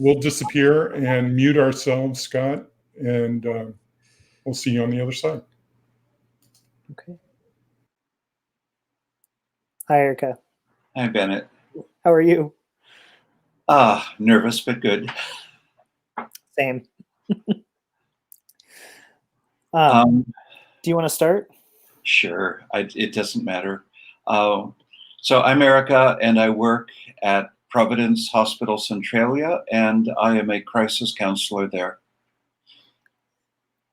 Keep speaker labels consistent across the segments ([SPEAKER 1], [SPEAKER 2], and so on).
[SPEAKER 1] we'll disappear and mute ourselves, Scott, and we'll see you on the other side.
[SPEAKER 2] Okay. Hi, Erika.
[SPEAKER 3] Hi, Bennett.
[SPEAKER 2] How are you?
[SPEAKER 3] Nervous, but good.
[SPEAKER 2] Same. Do you want to start?
[SPEAKER 3] Sure. It doesn't matter. So I'm Erika, and I work at Providence Hospital Centralia, and I am a crisis counselor there.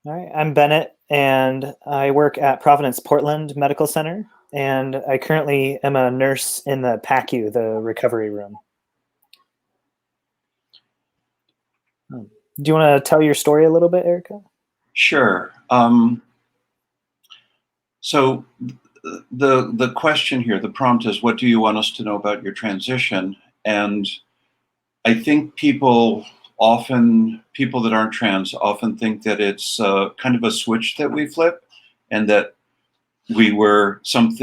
[SPEAKER 2] All right. I'm Bennett, and I work at Providence Portland Medical Center, and I currently am a nurse in the PACU, the recovery room. Do you want to tell your story a little bit, Erika?
[SPEAKER 3] Sure. So the question here, the prompt is, what do you want us to know about your transition? And I think people that aren't trans often think that it's kind of a switch that we flip, and that we were some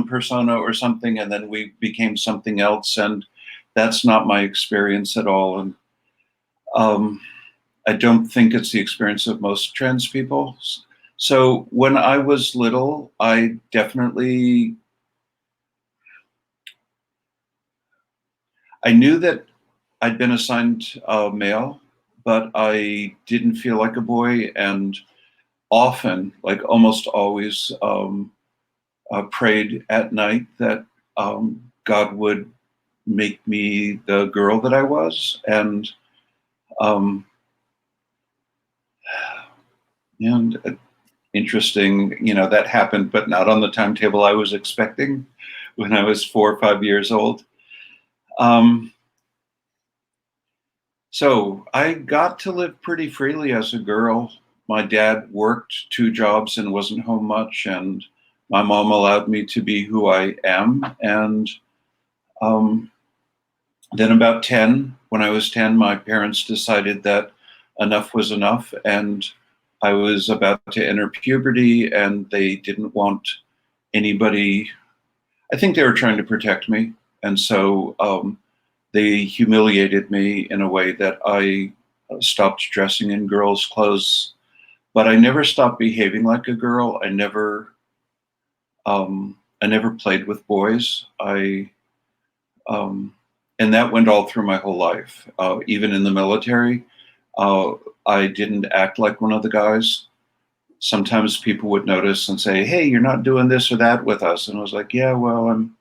[SPEAKER 3] persona or something, and then we became something else. And that's not my experience at all. And I don't think it's the experience of most trans people. So when I was little, I knew that I'd been assigned male, but I didn't feel like a boy, and often, like almost always, prayed at night that God would make me the girl that I was. And interesting, that happened, but not on the timetable I was expecting when I was 4 or 5 years old. So I got to live pretty freely as a girl. My dad worked 2 jobs and wasn't home much, and my mom allowed me to be who I am. And then about when I was 10, my parents decided that enough was enough, and I was about to enter puberty, and they didn't want anybody. I think they were trying to protect me, and so they humiliated me in a way that I stopped dressing in girls' clothes. But I never stopped behaving like a girl. I never played with boys. And that went all through my whole life. Even in the military, I didn't act like one of the guys. Sometimes people would notice and say, "Hey, you're not doing this or that with us." And I was like, "Yeah, well, I'm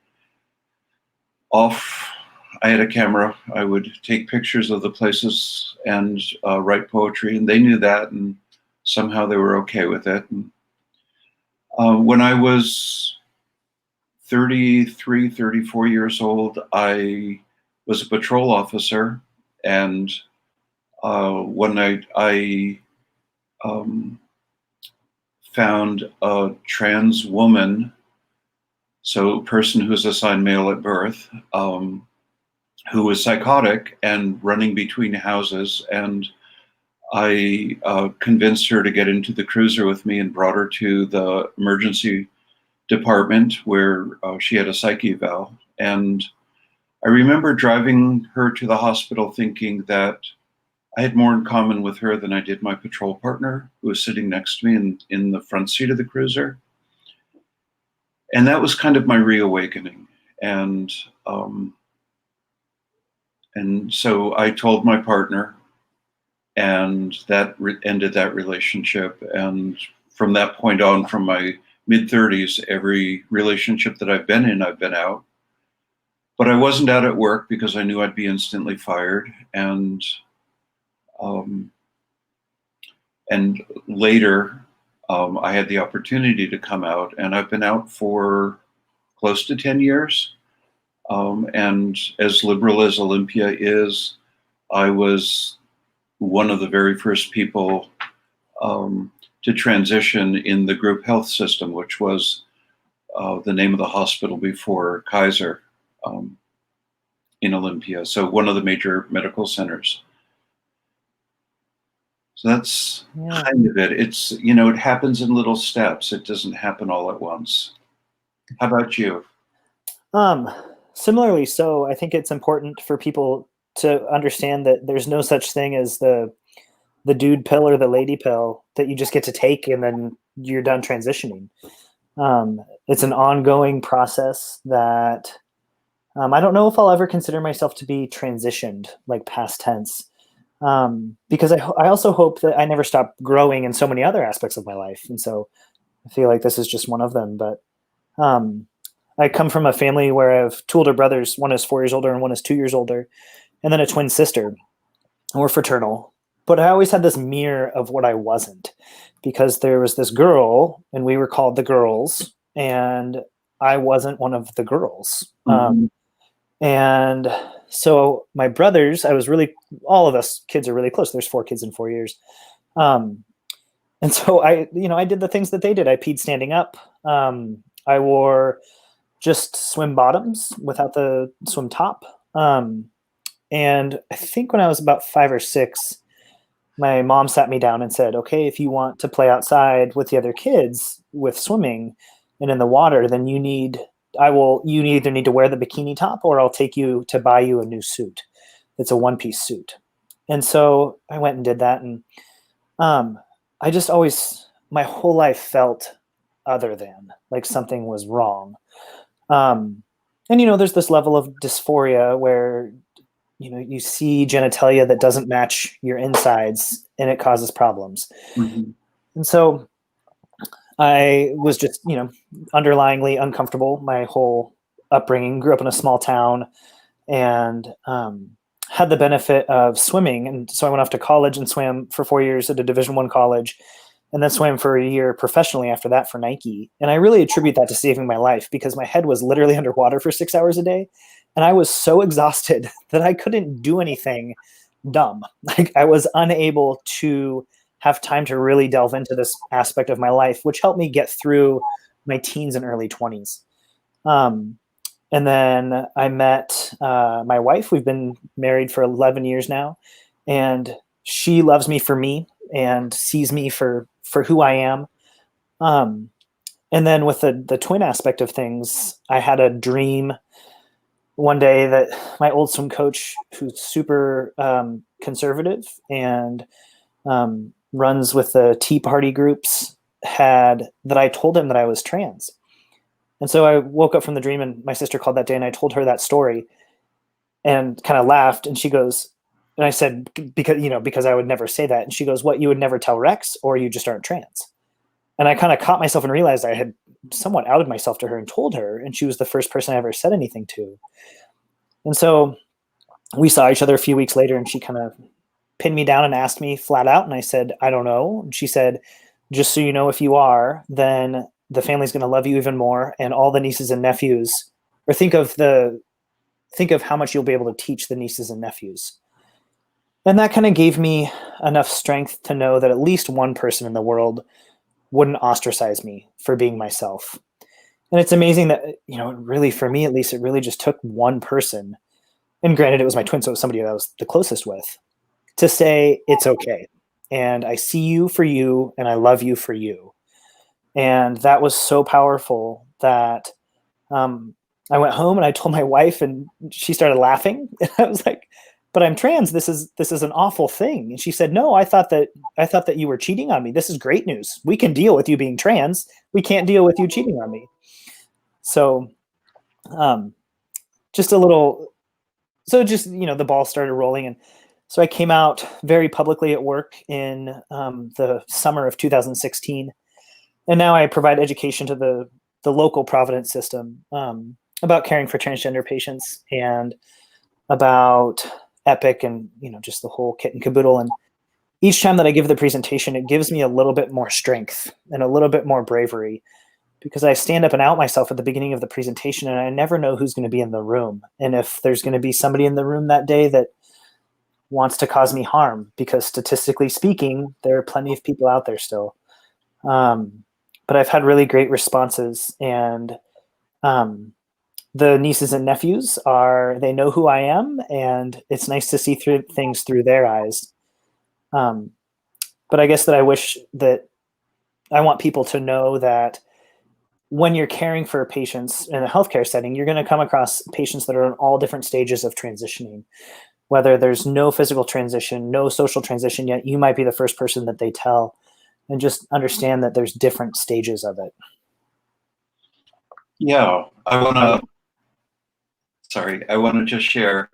[SPEAKER 3] off." I had a camera. I would take pictures of the places and write poetry, and they knew that, and somehow they were okay with it. And, when I was 33, 34 years old, I was a patrol officer, and one night I found a trans woman, so a person who's assigned male at birth, who was psychotic and running between houses, and I convinced her to get into the cruiser with me and brought her to the emergency department where she had a psych eval. And I remember driving her to the hospital thinking that I had more in common with her than I did my patrol partner, who was sitting next to me in the front seat of the cruiser. And that was kind of my reawakening. And so I told my partner, and that ended that relationship. And from that point on, from my mid-30s, every relationship that I've been in, I've been out. But I wasn't out at work because I knew I'd be instantly fired. And later, I had the opportunity to come out, and I've been out for close to 10 years. And as liberal as Olympia is, I was one of the very first people to transition in the group health system, which was the name of the hospital before Kaiser in Olympia. So one of the major medical centers. So that's kind of it. It's, it happens in little steps. It doesn't happen all at once. How about you?
[SPEAKER 2] Similarly, so I think it's important for people to understand that there's no such thing as the dude pill or the lady pill that you just get to take and then you're done transitioning. It's an ongoing process that I don't know if I'll ever consider myself to be transitioned, like past tense, because I also hope that I never stop growing in so many other aspects of my life. And so I feel like this is just one of them. But I come from a family where I have two older brothers. One is 4 years older and one is 2 years older, and then a twin sister. And we're fraternal. But I always had this mirror of what I wasn't, because there was this girl and we were called the girls, and I wasn't one of the girls. And so my brothers, all of us kids are really close. There's 4 kids in 4 years. And so I did the things that they did. I peed standing up. I wore just swim bottoms without the swim top. And I think when I was about 5 or 6, my mom sat me down and said, okay, if you want to play outside with the other kids with swimming and in the water, then you either need to wear the bikini top, or I'll take you to buy you a new suit. It's a one-piece suit. And so I went and did that. And I just always, my whole life felt other than, like something was wrong. And, there's this level of dysphoria where, you see genitalia that doesn't match your insides and it causes problems. Mm-hmm. And so I was just, underlyingly uncomfortable my whole upbringing. Grew up in a small town and had the benefit of swimming. And so I went off to college and swam for 4 years at a Division I college, and then swam for a year professionally after that for Nike. And I really attribute that to saving my life, because my head was literally underwater for 6 hours a day. And I was so exhausted that I couldn't do anything dumb. Like, I was unable to have time to really delve into this aspect of my life, which helped me get through my teens and early 20s. And then I met my wife. We've been married for 11 years now, and she loves me for me and sees me for who I am. And then with the twin aspect of things, I had a dream one day that my old swim coach, who's super conservative and runs with the Tea Party groups, that I told him that I was trans. And so I woke up from the dream, and my sister called that day, and I told her that story and kind of laughed. And she goes, and I said, because I would never say that. And she goes, what, you would never tell Rex, or you just aren't trans? And I kind of caught myself and realized I had somewhat outed myself to her and told her, and she was the first person I ever said anything to. And so we saw each other a few weeks later, and she kind of pinned me down and asked me flat out. And I said, I don't know. And she said, just so you know, if you are, then the family's going to love you even more. And all the nieces and nephews, or think of how much you'll be able to teach the nieces and nephews. And that kind of gave me enough strength to know that at least one person in the world wouldn't ostracize me for being myself. And it's amazing that, really, for me at least, it really just took one person, and granted it was my twin, so it was somebody that I was the closest with, to say, it's okay. And I see you for you, and I love you for you. And that was so powerful that I went home and I told my wife, and she started laughing. And I was like, but I'm trans. This is an awful thing. And she said, no, I thought that you were cheating on me. This is great news. We can deal with you being trans. We can't deal with you cheating on me. So the ball started rolling. And so I came out very publicly at work in the summer of 2016. And now I provide education to the local Providence system about caring for transgender patients and about EPIC and, just the whole kit and caboodle. And each time that I give the presentation, it gives me a little bit more strength and a little bit more bravery, because I stand up and out myself at the beginning of the presentation, and I never know who's going to be in the room. And if there's going to be somebody in the room that day that wants to cause me harm, because statistically speaking, there are plenty of people out there still. But I've had really great responses, and the nieces and nephews they know who I am, and it's nice to see things through their eyes. But I guess that I want people to know that when you're caring for patients in a healthcare setting, you're going to come across patients that are in all different stages of transitioning. whether there's no physical transition, no social transition yet, you might be the first person that they tell, and just understand that there's different stages of it.
[SPEAKER 3] Yeah, I want to just share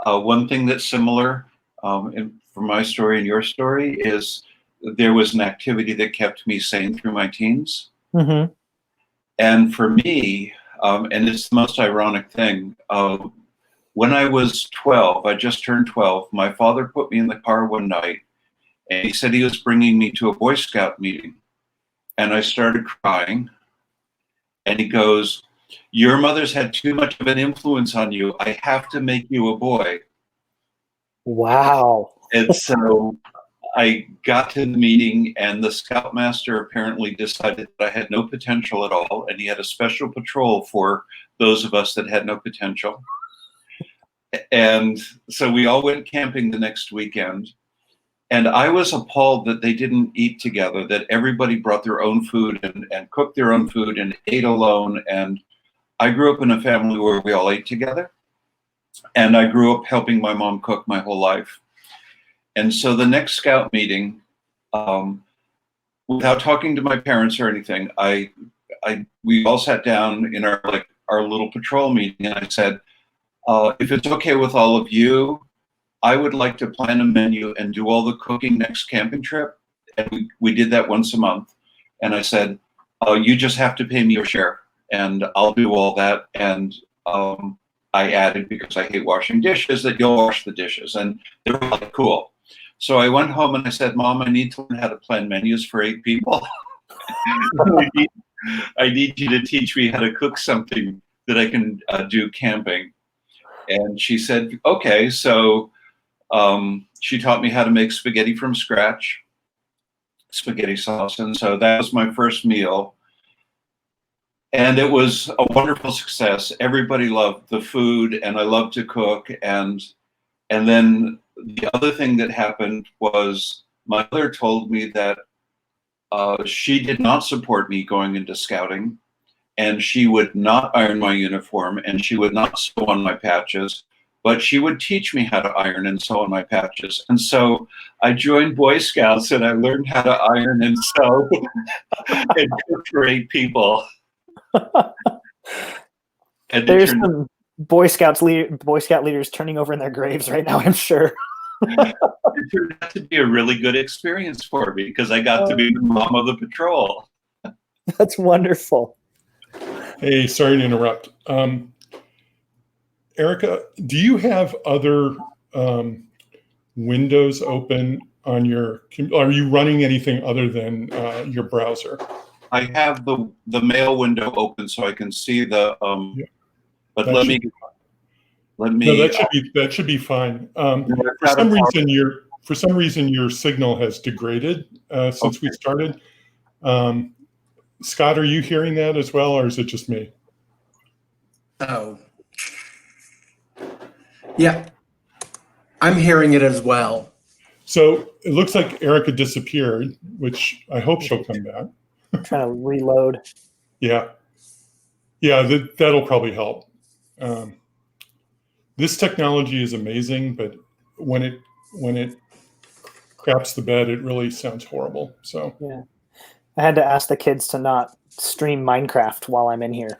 [SPEAKER 3] one thing that's similar for my story and your story is there was an activity that kept me sane through my teens.
[SPEAKER 2] Mm-hmm.
[SPEAKER 3] And for me, and it's the most ironic thing, when I was 12, I just turned 12, my father put me in the car one night and he said he was bringing me to a Boy Scout meeting. And I started crying. And he goes, "Your mother's had too much of an influence on you. I have to make you a boy."
[SPEAKER 2] Wow.
[SPEAKER 3] And so I got to the meeting, and the scoutmaster apparently decided that I had no potential at all, and he had a special patrol for those of us that had no potential. And so we all went camping the next weekend, and I was appalled that they didn't eat together, that everybody brought their own food and cooked their own food and ate alone. And I grew up in a family where we all ate together, and I grew up helping my mom cook my whole life. And so the next scout meeting, without talking to my parents or anything, we all sat down in our little patrol meeting, and I said, if it's okay with all of you, I would like to plan a menu and do all the cooking next camping trip. And we did that once a month. And I said, you just have to pay me your share, and I'll do all that. And I added, because I hate washing dishes, that you'll wash the dishes. And they were like, cool. So I went home and I said, Mom, I need to learn how to plan menus for 8 people. I need you to teach me how to cook something that I can do camping. And she said, okay. So she taught me how to make spaghetti from scratch, spaghetti sauce. And so that was my first meal. And it was a wonderful success. Everybody loved the food, and I loved to cook. And then the other thing that happened was my mother told me that she did not support me going into scouting, and she would not iron my uniform, and she would not sew on my patches, but she would teach me how to iron and sew on my patches. And so I joined Boy Scouts, and I learned how to iron and sew and cook for 8 people. And
[SPEAKER 2] There's some Boy Scout leaders turning over in their graves right now, I'm sure.
[SPEAKER 3] It turned out to be a really good experience for me because I got to be the mom of the patrol.
[SPEAKER 2] That's wonderful.
[SPEAKER 1] Hey, sorry to interrupt. Erika, do you have other windows open on your? Are you running anything other than your browser?
[SPEAKER 3] I have the mail window open so I can see the.
[SPEAKER 1] Yeah,
[SPEAKER 3] but
[SPEAKER 1] let me. No, that should be fine. For some reason your signal has degraded since we started. Scott, are you hearing that as well, or is it just me?
[SPEAKER 4] Oh, yeah, I'm hearing it as well.
[SPEAKER 1] So it looks like Erika disappeared, which I hope she'll come back.
[SPEAKER 2] Trying to reload.
[SPEAKER 1] Yeah, that'll probably help. This technology is amazing, but when it craps the bed, it really sounds horrible. So
[SPEAKER 2] yeah, I had to ask the kids to not stream Minecraft while I'm in here.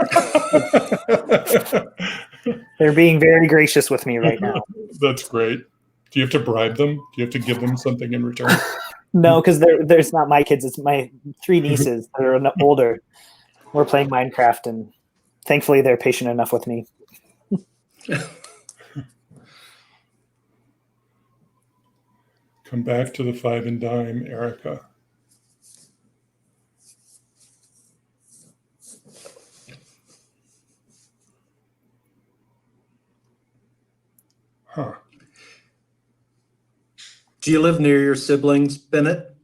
[SPEAKER 2] They're being very gracious with me right now.
[SPEAKER 1] That's great. Do you have to bribe them? Do you have to give them something in return?
[SPEAKER 2] No, because there's not my kids. It's my 3 nieces that are older. We're playing Minecraft, and thankfully they're patient enough with me.
[SPEAKER 1] Come back to the 5 and dime, Erika. Huh.
[SPEAKER 4] Do you live near your siblings, Bennett?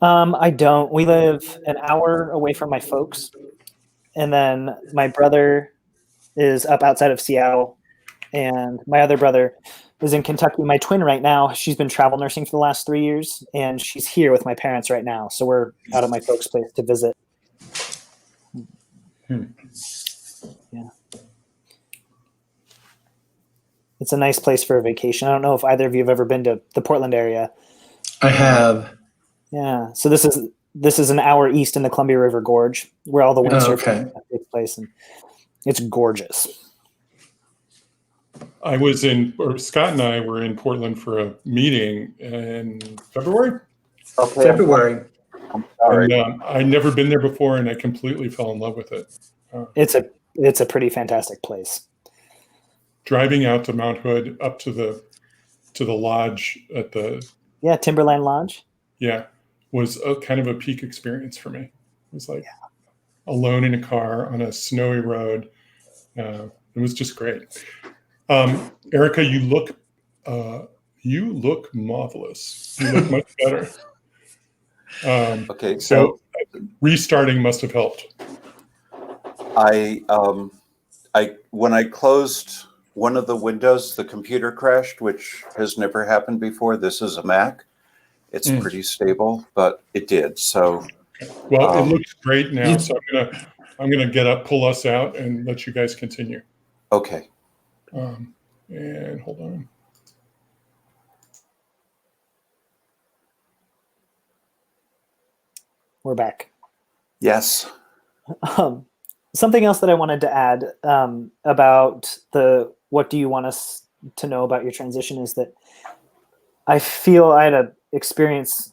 [SPEAKER 2] I don't. We live an hour away from my folks, and then my brother is up outside of Seattle, and my other brother is in Kentucky. My twin right now, she's been travel nursing for the last 3 years, and she's here with my parents right now. So we're out at my folks' place to visit. Yeah. It's a nice place for a vacation. I don't know if either of you have ever been to the Portland area.
[SPEAKER 4] I have.
[SPEAKER 2] Yeah. So this is an hour east in the Columbia River Gorge, where all the windsurfing takes place, and it's gorgeous.
[SPEAKER 1] Scott and I were in Portland for a meeting in February.
[SPEAKER 3] Okay.
[SPEAKER 4] February.
[SPEAKER 3] I'm sorry.
[SPEAKER 1] And I'd never been there before, and I completely fell in love with it.
[SPEAKER 2] It's a pretty fantastic place.
[SPEAKER 1] Driving out to Mount Hood, up to the lodge at the
[SPEAKER 2] Timberline Lodge.
[SPEAKER 1] Yeah, was a kind of a peak experience for me. It was like alone in a car on a snowy road. It was just great. Erika, you look marvelous. You look much better.
[SPEAKER 3] Okay,
[SPEAKER 1] so restarting must have helped.
[SPEAKER 3] When I closed one of the windows, the computer crashed, which has never happened before. This is a Mac. It's pretty stable, but it did. So,
[SPEAKER 1] well, it looks great now. So I'm gonna pull us out, and let you guys continue.
[SPEAKER 3] Okay.
[SPEAKER 1] And hold on.
[SPEAKER 2] We're back.
[SPEAKER 3] Yes.
[SPEAKER 2] Something else that I wanted to add about what do you want us to know about your transition is that I feel I had an experience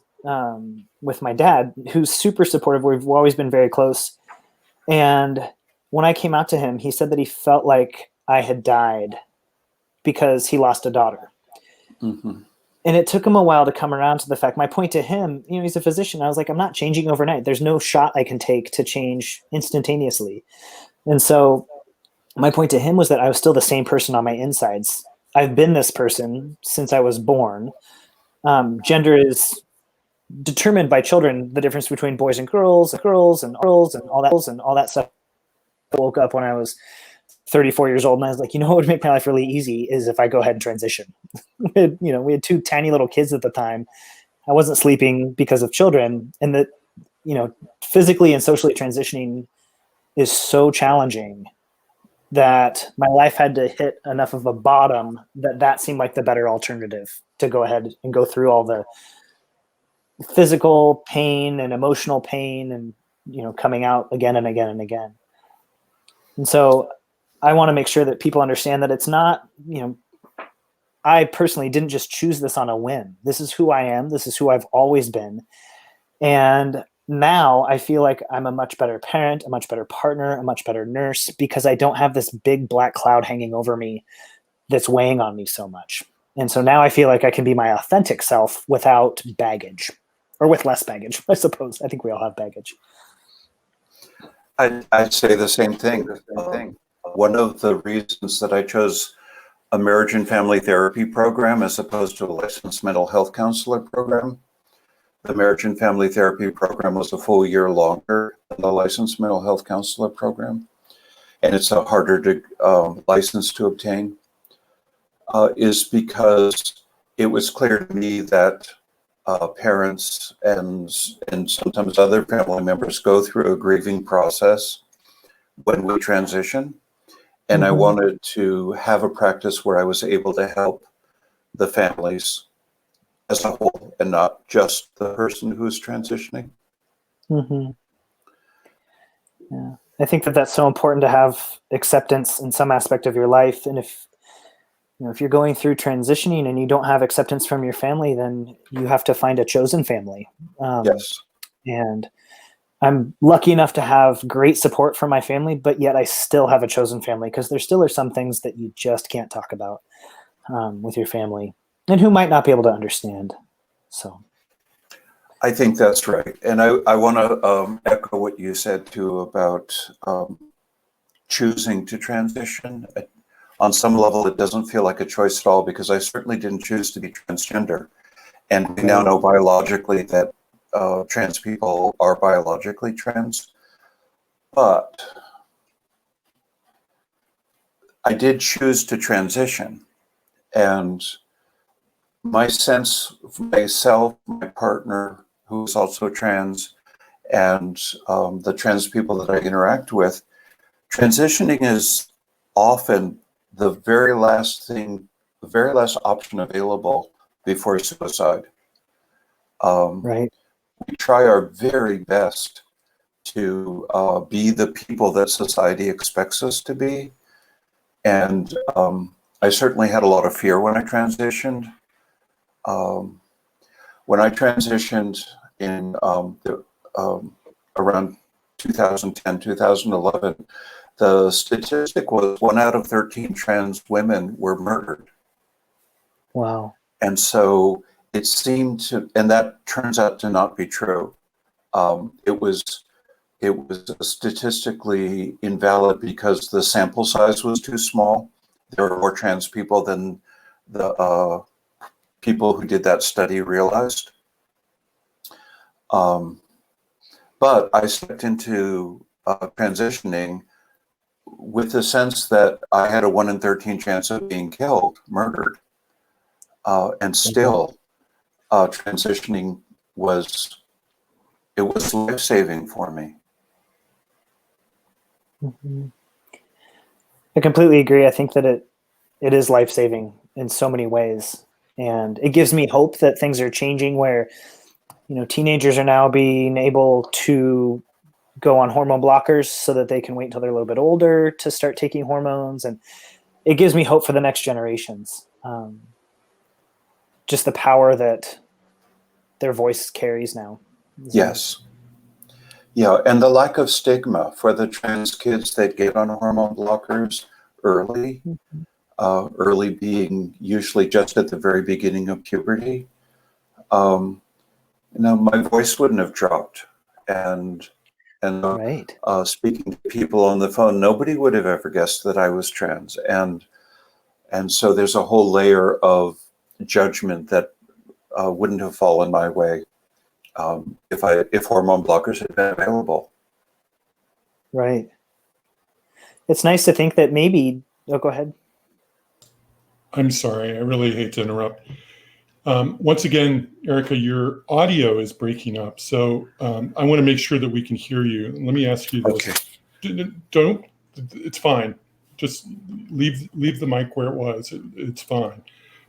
[SPEAKER 2] with my dad, who's super supportive. We've always been very close. And when I came out to him, he said that he felt like I had died because he lost a daughter.
[SPEAKER 3] Mm-hmm.
[SPEAKER 2] And it took him a while to come around to the fact. My point to him, he's a physician. I was like, I'm not changing overnight. There's no shot I can take to change instantaneously. And so my point to him was that I was still the same person on my insides. I've been this person since I was born. Gender is determined by children, the difference between boys and girls and all that stuff. I woke up when I was 34 years old, and I was like, what would make my life really easy is if I go ahead and transition. We had two tiny little kids at the time. I wasn't sleeping because of children, and that, physically and socially transitioning is so challenging that my life had to hit enough of a bottom that seemed like the better alternative, to go ahead and go through all the physical pain and emotional pain and, coming out again and again and again. And so I want to make sure that people understand that it's not, I personally didn't just choose this on a whim. This is who I am. This is who I've always been. And now I feel like I'm a much better parent, a much better partner, a much better nurse, because I don't have this big black cloud hanging over me that's weighing on me so much. And so now I feel like I can be my authentic self without baggage, or with less baggage, I suppose. I think we all have baggage.
[SPEAKER 3] I'd say the same thing. One of the reasons that I chose a marriage and family therapy program as opposed to a licensed mental health counselor program, the marriage and family therapy program was a full year longer than the licensed mental health counselor program, and it's a harder to license to obtain, is because it was clear to me that parents and sometimes other family members go through a grieving process when we transition. And I wanted to have a practice where I was able to help the families as a whole and not just the person who's transitioning.
[SPEAKER 2] Mm-hmm. Yeah, I think that's so important, to have acceptance in some aspect of your life. And if you're going through transitioning and you don't have acceptance from your family, then you have to find a chosen family.
[SPEAKER 3] Yes.
[SPEAKER 2] And I'm lucky enough to have great support from my family, but yet I still have a chosen family, because there still are some things that you just can't talk about with your family, and who might not be able to understand. So
[SPEAKER 3] I think that's right. And I want to echo what you said too about choosing to transition. On some level, it doesn't feel like a choice at all, because I certainly didn't choose to be transgender. And we now know biologically that trans people are biologically trans. But I did choose to transition. And my sense of myself, my partner, who's also trans, and the trans people that I interact with, transitioning is often the very last thing very last option available before suicide.
[SPEAKER 2] Right.
[SPEAKER 3] We try our very best to be the people that society expects us to be. And I certainly had a lot of fear when I transitioned. When I transitioned in around 2010, 2011, the statistic was 1 out of 13 trans women were murdered.
[SPEAKER 2] Wow.
[SPEAKER 3] And so it seemed to, and that turns out to not be true. It was statistically invalid because the sample size was too small. There were more trans people than the people who did that study realized. But I stepped into transitioning with the sense that I had a 1 in 13 chance of being killed, murdered. And still, transitioning was life-saving for me.
[SPEAKER 2] Mm-hmm. I completely agree. I think that it is life-saving in so many ways. And it gives me hope that things are changing where, teenagers are now being able to go on hormone blockers so that they can wait until they're a little bit older to start taking hormones. And it gives me hope for the next generations. Just the power that their voice carries now.
[SPEAKER 3] Yes. Yeah, and the lack of stigma for the trans kids that get on hormone blockers early, early being usually just at the very beginning of puberty. My voice wouldn't have dropped. And
[SPEAKER 2] Right.
[SPEAKER 3] Speaking to people on the phone, nobody would have ever guessed that I was trans. And so there's a whole layer of judgment that wouldn't have fallen my way if hormone blockers had been available.
[SPEAKER 2] Right. It's nice to think that maybe. Oh, go ahead.
[SPEAKER 1] I'm sorry. I really hate to interrupt. Once again, Erika, your audio is breaking up. So I want to make sure that we can hear you. Let me ask you this. Okay. Don't, it's fine. Just leave the mic where it was. It's fine.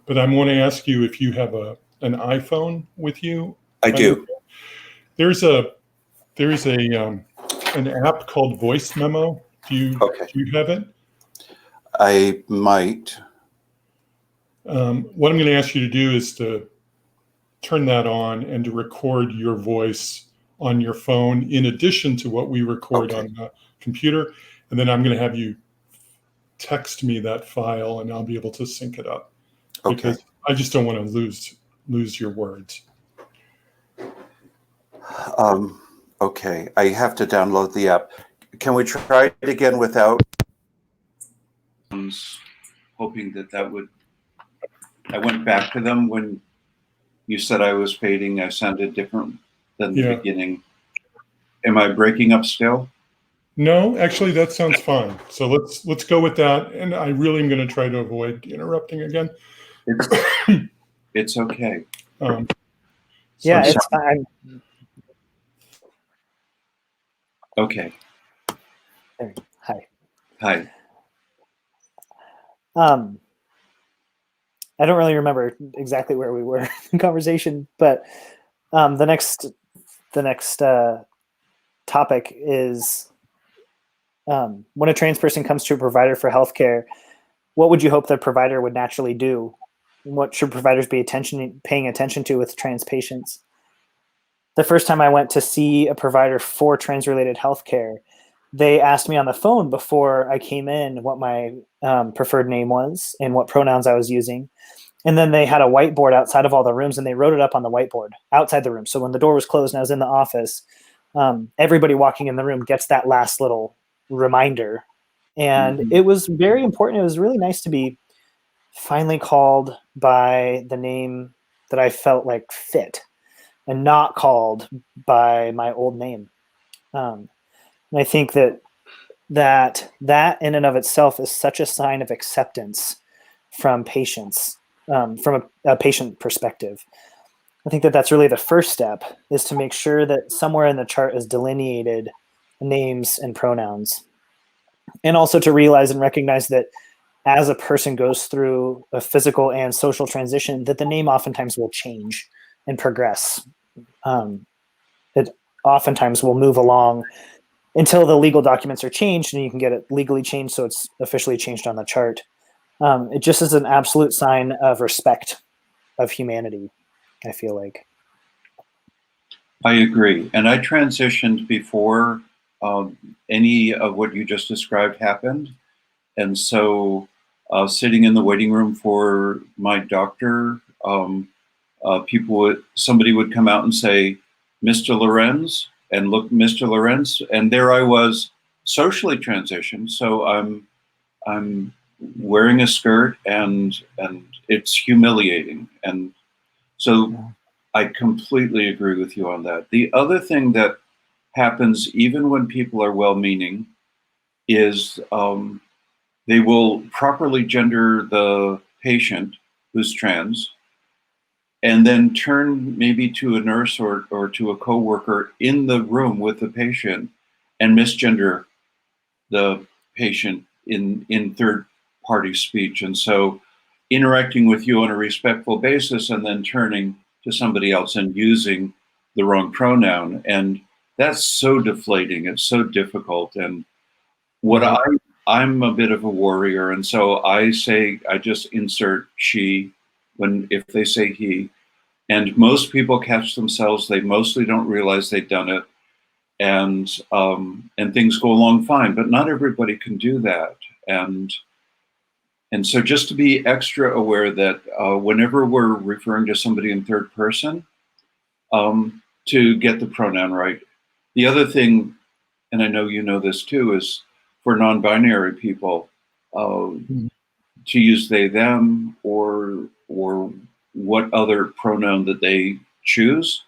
[SPEAKER 1] But I want to ask you if you have an iPhone with you.
[SPEAKER 3] I do.
[SPEAKER 1] There's an app called Voice Memo. Do you have it?
[SPEAKER 3] I might.
[SPEAKER 1] What I'm going to ask you to do is to turn that on and to record your voice on your phone in addition to what we record on the computer. And then I'm going to have you text me that file and I'll be able to sync it up. Because I just don't want to lose your words.
[SPEAKER 3] Okay, I have to download the app. Can we try it again without? Hoping that would. I went back to them when you said I was fading. I sounded different than the beginning. Am I breaking up still?
[SPEAKER 1] No, actually, that sounds fine. So let's go with that. And I really am going to try to avoid interrupting again.
[SPEAKER 3] It's okay.
[SPEAKER 2] It's fine.
[SPEAKER 3] Okay.
[SPEAKER 2] Hi.
[SPEAKER 3] Hi.
[SPEAKER 2] I don't really remember exactly where we were in conversation, but the next topic is when a trans person comes to a provider for healthcare, what would you hope the provider would naturally do? What should providers be paying attention to with trans patients? The first time I went to see a provider for trans-related healthcare, they asked me on the phone before I came in what my preferred name was and what pronouns I was using. And then they had a whiteboard outside of all the rooms and they wrote it up on the whiteboard outside the room. So when the door was closed and I was in the office, everybody walking in the room gets that last little reminder. And it was very important. It was really nice to be finally called by the name that I felt like fit and not called by my old name. And I think that in and of itself is such a sign of acceptance from patients, from a patient perspective. I think that that's really the first step, is to make sure that somewhere in the chart is delineated names and pronouns. And also to realize and recognize that as a person goes through a physical and social transition, that the name oftentimes will change and progress. It oftentimes will move along until the legal documents are changed and you can get it legally changed so it's officially changed on the chart. It just is an absolute sign of respect of humanity, I feel like.
[SPEAKER 3] I agree. And I transitioned before any of what you just described happened. And so sitting in the waiting room for my doctor, somebody would come out and say, Mr. Lorenz, and look, Mr. Lorenz, and there I was, socially transitioned. So I'm wearing a skirt, and it's humiliating. And so I completely agree with you on that. The other thing that happens, even when people are well-meaning, is they will properly gender the patient who's trans, and then turn maybe to a nurse or to a coworker in the room with the patient and misgender the patient in third-party speech. And so interacting with you on a respectful basis and then turning to somebody else and using the wrong pronoun. And that's so deflating. It's so difficult. And what I'm a bit of a warrior. And so I just insert she if they say he. And most people catch themselves. They mostly don't realize they've done it. And things go along fine, but not everybody can do that. And so just to be extra aware that whenever we're referring to somebody in third person, to get the pronoun right. The other thing, and I know you know this too, is for non-binary people, to use they, them, or what other pronoun that they choose.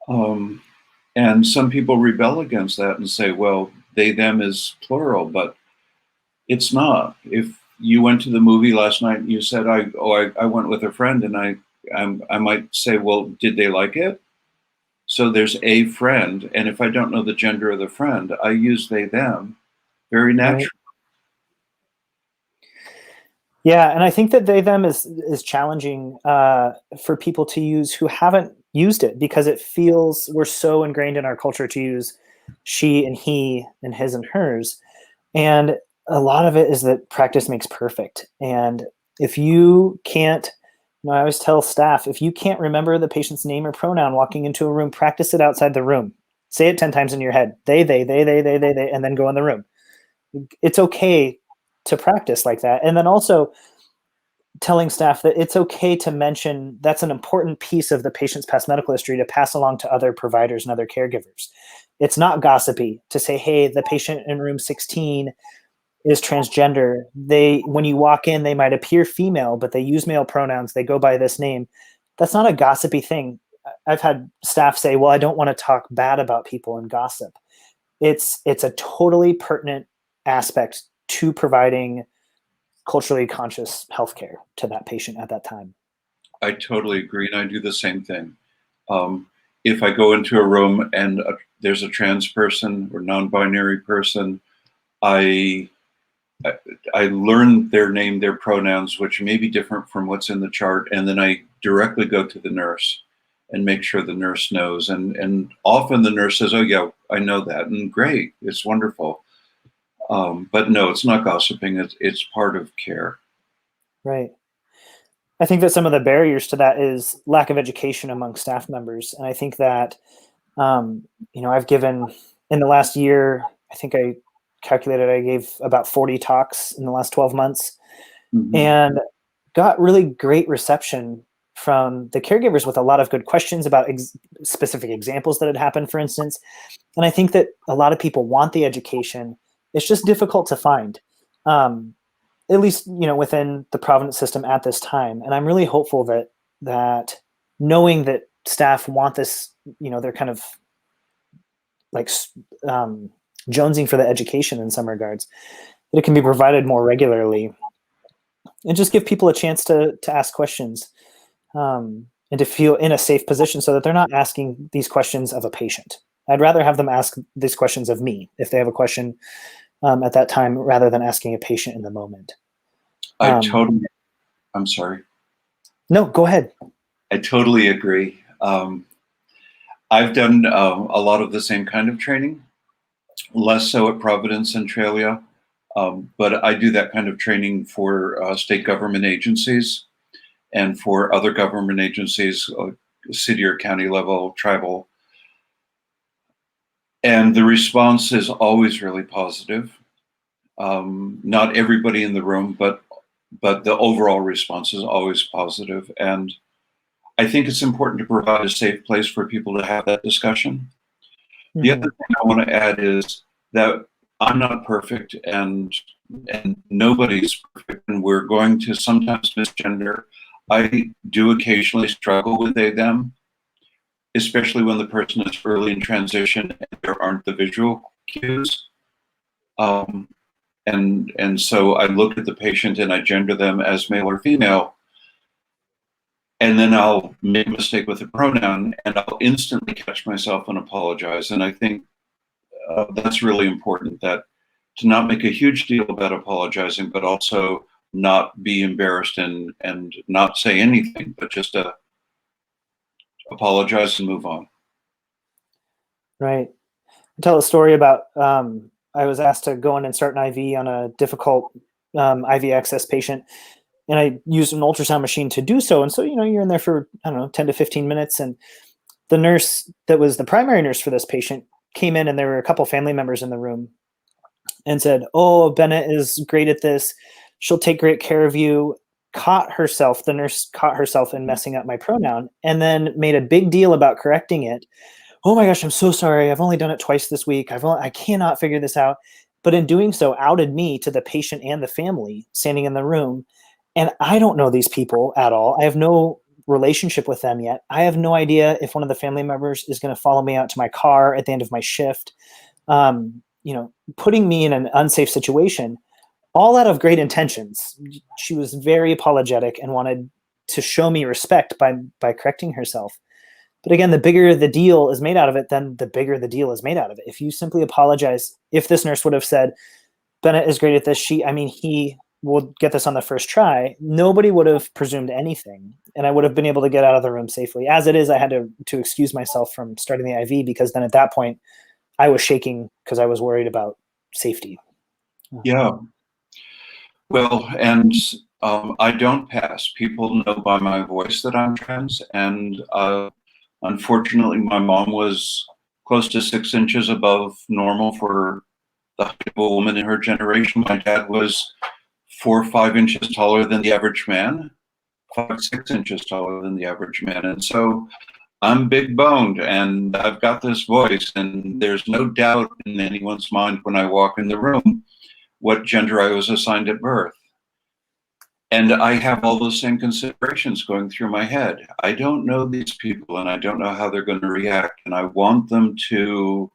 [SPEAKER 3] And some people rebel against that and say, well, they, them is plural, but it's not. If you went to the movie last night and you said, I went with a friend, and I might say, well, did they like it? So there's a friend, and if I don't know the gender of the friend, I use they, them, very natural. Right.
[SPEAKER 2] Yeah, and I think that they, them is challenging for people to use who haven't used it, because it feels we're so ingrained in our culture to use she and he and his and hers. And a lot of it is that practice makes perfect. And if you can't, I always tell staff, if you can't remember the patient's name or pronoun walking into a room, practice it outside the room. Say it 10 times in your head. They, and then go in the room. It's okay to practice like that. And then also telling staff that it's okay to mention that's an important piece of the patient's past medical history to pass along to other providers and other caregivers. It's not gossipy to say, hey, the patient in room 16 is transgender. When you walk in, they might appear female, but they use male pronouns. They go by this name. That's not a gossipy thing. I've had staff say, well, I don't want to talk bad about people and gossip. It's a totally pertinent aspect to providing culturally conscious healthcare to that patient at that time.
[SPEAKER 3] I totally agree, and I do the same thing. If I go into a room and there's a trans person or non-binary person, I learn their name, their pronouns, which may be different from what's in the chart, and then I directly go to the nurse and make sure the nurse knows. And often the nurse says, oh yeah, I know that, and great, it's wonderful. But no, it's not gossiping. It's part of care.
[SPEAKER 2] Right. I think that some of the barriers to that is lack of education among staff members. And I think that, I've given in the last year, I think I calculated I gave about 40 talks in the last 12 months, and got really great reception from the caregivers with a lot of good questions about specific examples that had happened, for instance. And I think that a lot of people want the education. It's just difficult to find, at least, within the Providence system at this time. And I'm really hopeful that knowing that staff want this, they're kind of like jonesing for the education in some regards, that it can be provided more regularly, and just give people a chance to ask questions, and to feel in a safe position so that they're not asking these questions of a patient. I'd rather have them ask these questions of me if they have a question. at that time rather than asking a patient in the moment.
[SPEAKER 3] I'm sorry.
[SPEAKER 2] No, go ahead.
[SPEAKER 3] I totally agree. I've done a lot of the same kind of training, less so at Providence and Centralia, but I do that kind of training for state government agencies and for other government agencies, city or county level, tribal. And the response is always really positive. Not everybody in the room, but the overall response is always positive. And I think it's important to provide a safe place for people to have that discussion. Mm-hmm. The other thing I want to add is that I'm not perfect and nobody's perfect, and we're going to sometimes misgender. I do occasionally struggle with they, them, especially when the person is early in transition and there aren't the visual cues. And so I look at the patient and I gender them as male or female, and then I'll make a mistake with a pronoun and I'll instantly catch myself and apologize. And I think that's really important, that to not make a huge deal about apologizing, but also not be embarrassed and not say anything, but just apologize and move on.
[SPEAKER 2] Right. I'll tell a story about I was asked to go in and start an IV on a difficult IV access patient, and I used an ultrasound machine to do so. And so, you're in there for, 10 to 15 minutes, and the nurse that was the primary nurse for this patient came in, and there were a couple family members in the room, and said, "Oh, Bennett is great at this. She'll take great care of you." The nurse caught herself in messing up my pronoun, and then made a big deal about correcting it. "Oh my gosh, I'm so sorry. I've only done it twice this week. I cannot figure this out." But in doing so, outed me to the patient and the family standing in the room. And I don't know these people at all. I have no relationship with them yet. I have no idea if one of the family members is going to follow me out to my car at the end of my shift. Putting me in an unsafe situation, all out of great intentions. She was very apologetic and wanted to show me respect by correcting herself. But again, the bigger the deal is made out of it, then the bigger the deal is made out of it. If you simply apologize, if this nurse would have said, "Bennett is great at this, he will get this on the first try," nobody would have presumed anything. And I would have been able to get out of the room safely. As it is, I had to excuse myself from starting the IV, because then at that point I was shaking because I was worried about safety.
[SPEAKER 3] Yeah. Well, and I don't pass. People know by my voice that I'm trans. And unfortunately, my mom was close to 6 inches above normal for the height of a woman in her generation. My dad was 4 or 5 inches taller than the average man, 5, 6 inches taller than the average man. And so I'm big boned and I've got this voice, and there's no doubt in anyone's mind when I walk in the room what gender I was assigned at birth. And I have all those same considerations going through my head. I don't know these people and I don't know how they're going to react. And I want them to,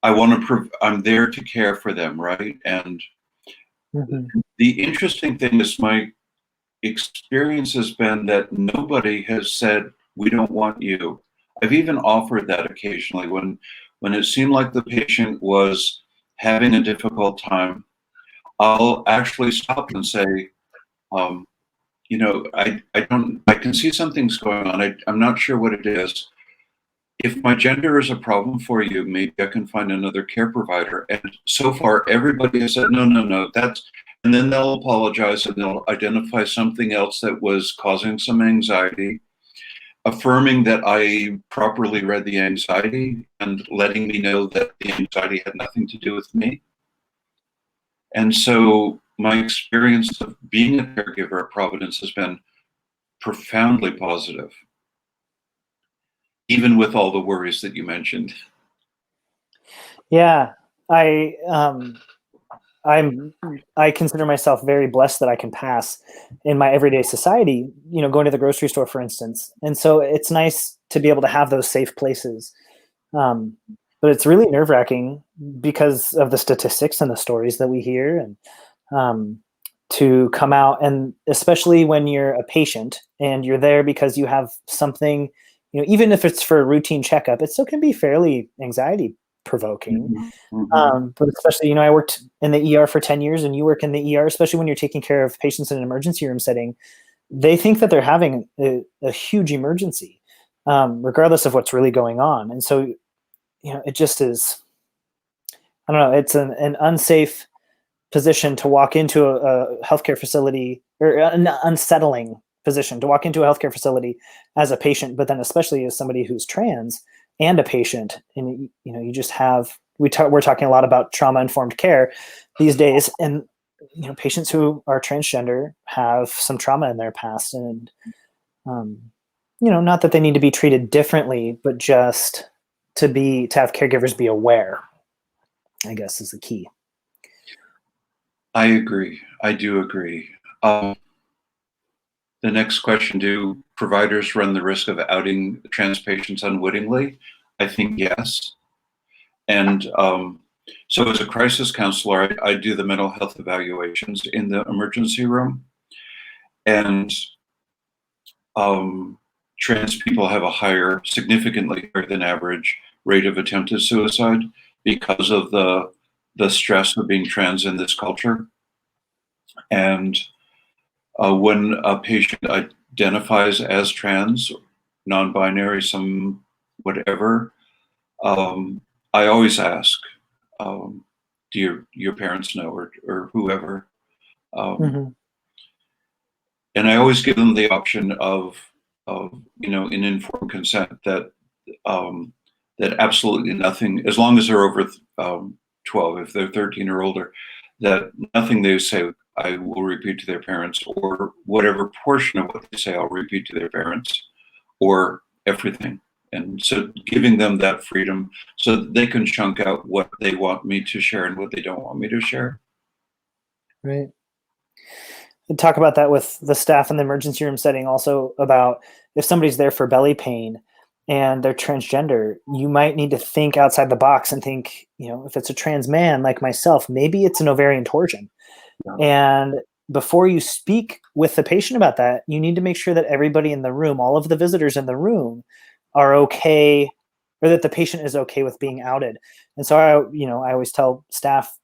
[SPEAKER 3] I'm there to care for them, right? And the interesting thing is, my experience has been that nobody has said, "We don't want you." I've even offered that occasionally when it seemed like the patient was having a difficult time. I'll actually stop and say, I can see something's going on. I'm not sure what it is. If my gender is a problem for you, maybe I can find another care provider. And so far, everybody has said, no, and then they'll apologize and they'll identify something else that was causing some anxiety, affirming that I properly read the anxiety and letting me know that the anxiety had nothing to do with me. And so my experience of being a caregiver at Providence has been profoundly positive, even with all the worries that you mentioned.
[SPEAKER 2] Yeah, I consider myself very blessed that I can pass in my everyday society, going to the grocery store, for instance. And so it's nice to be able to have those safe places. But it's really nerve-wracking because of the statistics and the stories that we hear, and to come out, and especially when you're a patient and you're there because you have something, even if it's for a routine checkup, it still can be fairly anxiety provoking.
[SPEAKER 3] Mm-hmm.
[SPEAKER 2] But especially, I worked in the ER for 10 years, and you work in the ER, especially when you're taking care of patients in an emergency room setting. They think that they're having a huge emergency, regardless of what's really going on. And so, it just is, I don't know, it's an unsafe position to walk into a healthcare facility, or an unsettling position to walk into a healthcare facility as a patient, but then especially as somebody who's trans and a patient. And, you just have, we're talking a lot about trauma-informed care these days. And, patients who are transgender have some trauma in their past, and, not that they need to be treated differently, but just to have caregivers be aware, I guess, is the key.
[SPEAKER 3] I agree. I do agree. The next question, do providers run the risk of outing trans patients unwittingly? I think yes. And so as a crisis counselor, I do the mental health evaluations in the emergency room. And trans people have a significantly higher than average rate of attempted suicide because of the stress of being trans in this culture. And when a patient identifies as trans, non-binary, some whatever, I always ask, do your parents know, or whoever? And I always give them the option of in informed consent that absolutely nothing, as long as they're over 12, if they're 13 or older, that nothing they say I will repeat to their parents, or whatever portion of what they say I'll repeat to their parents, or everything. And so giving them that freedom so that they can chunk out what they want me to share and what they don't want me to share.
[SPEAKER 2] Right. And talk about that with the staff in the emergency room setting also, about if somebody's there for belly pain and they're transgender, you might need to think outside the box and think, if it's a trans man like myself, maybe it's an ovarian torsion. Yeah. And before you speak with the patient about that, you need to make sure that everybody in the room, all of the visitors in the room, are okay, or that the patient is okay with being outed. And so I always tell staff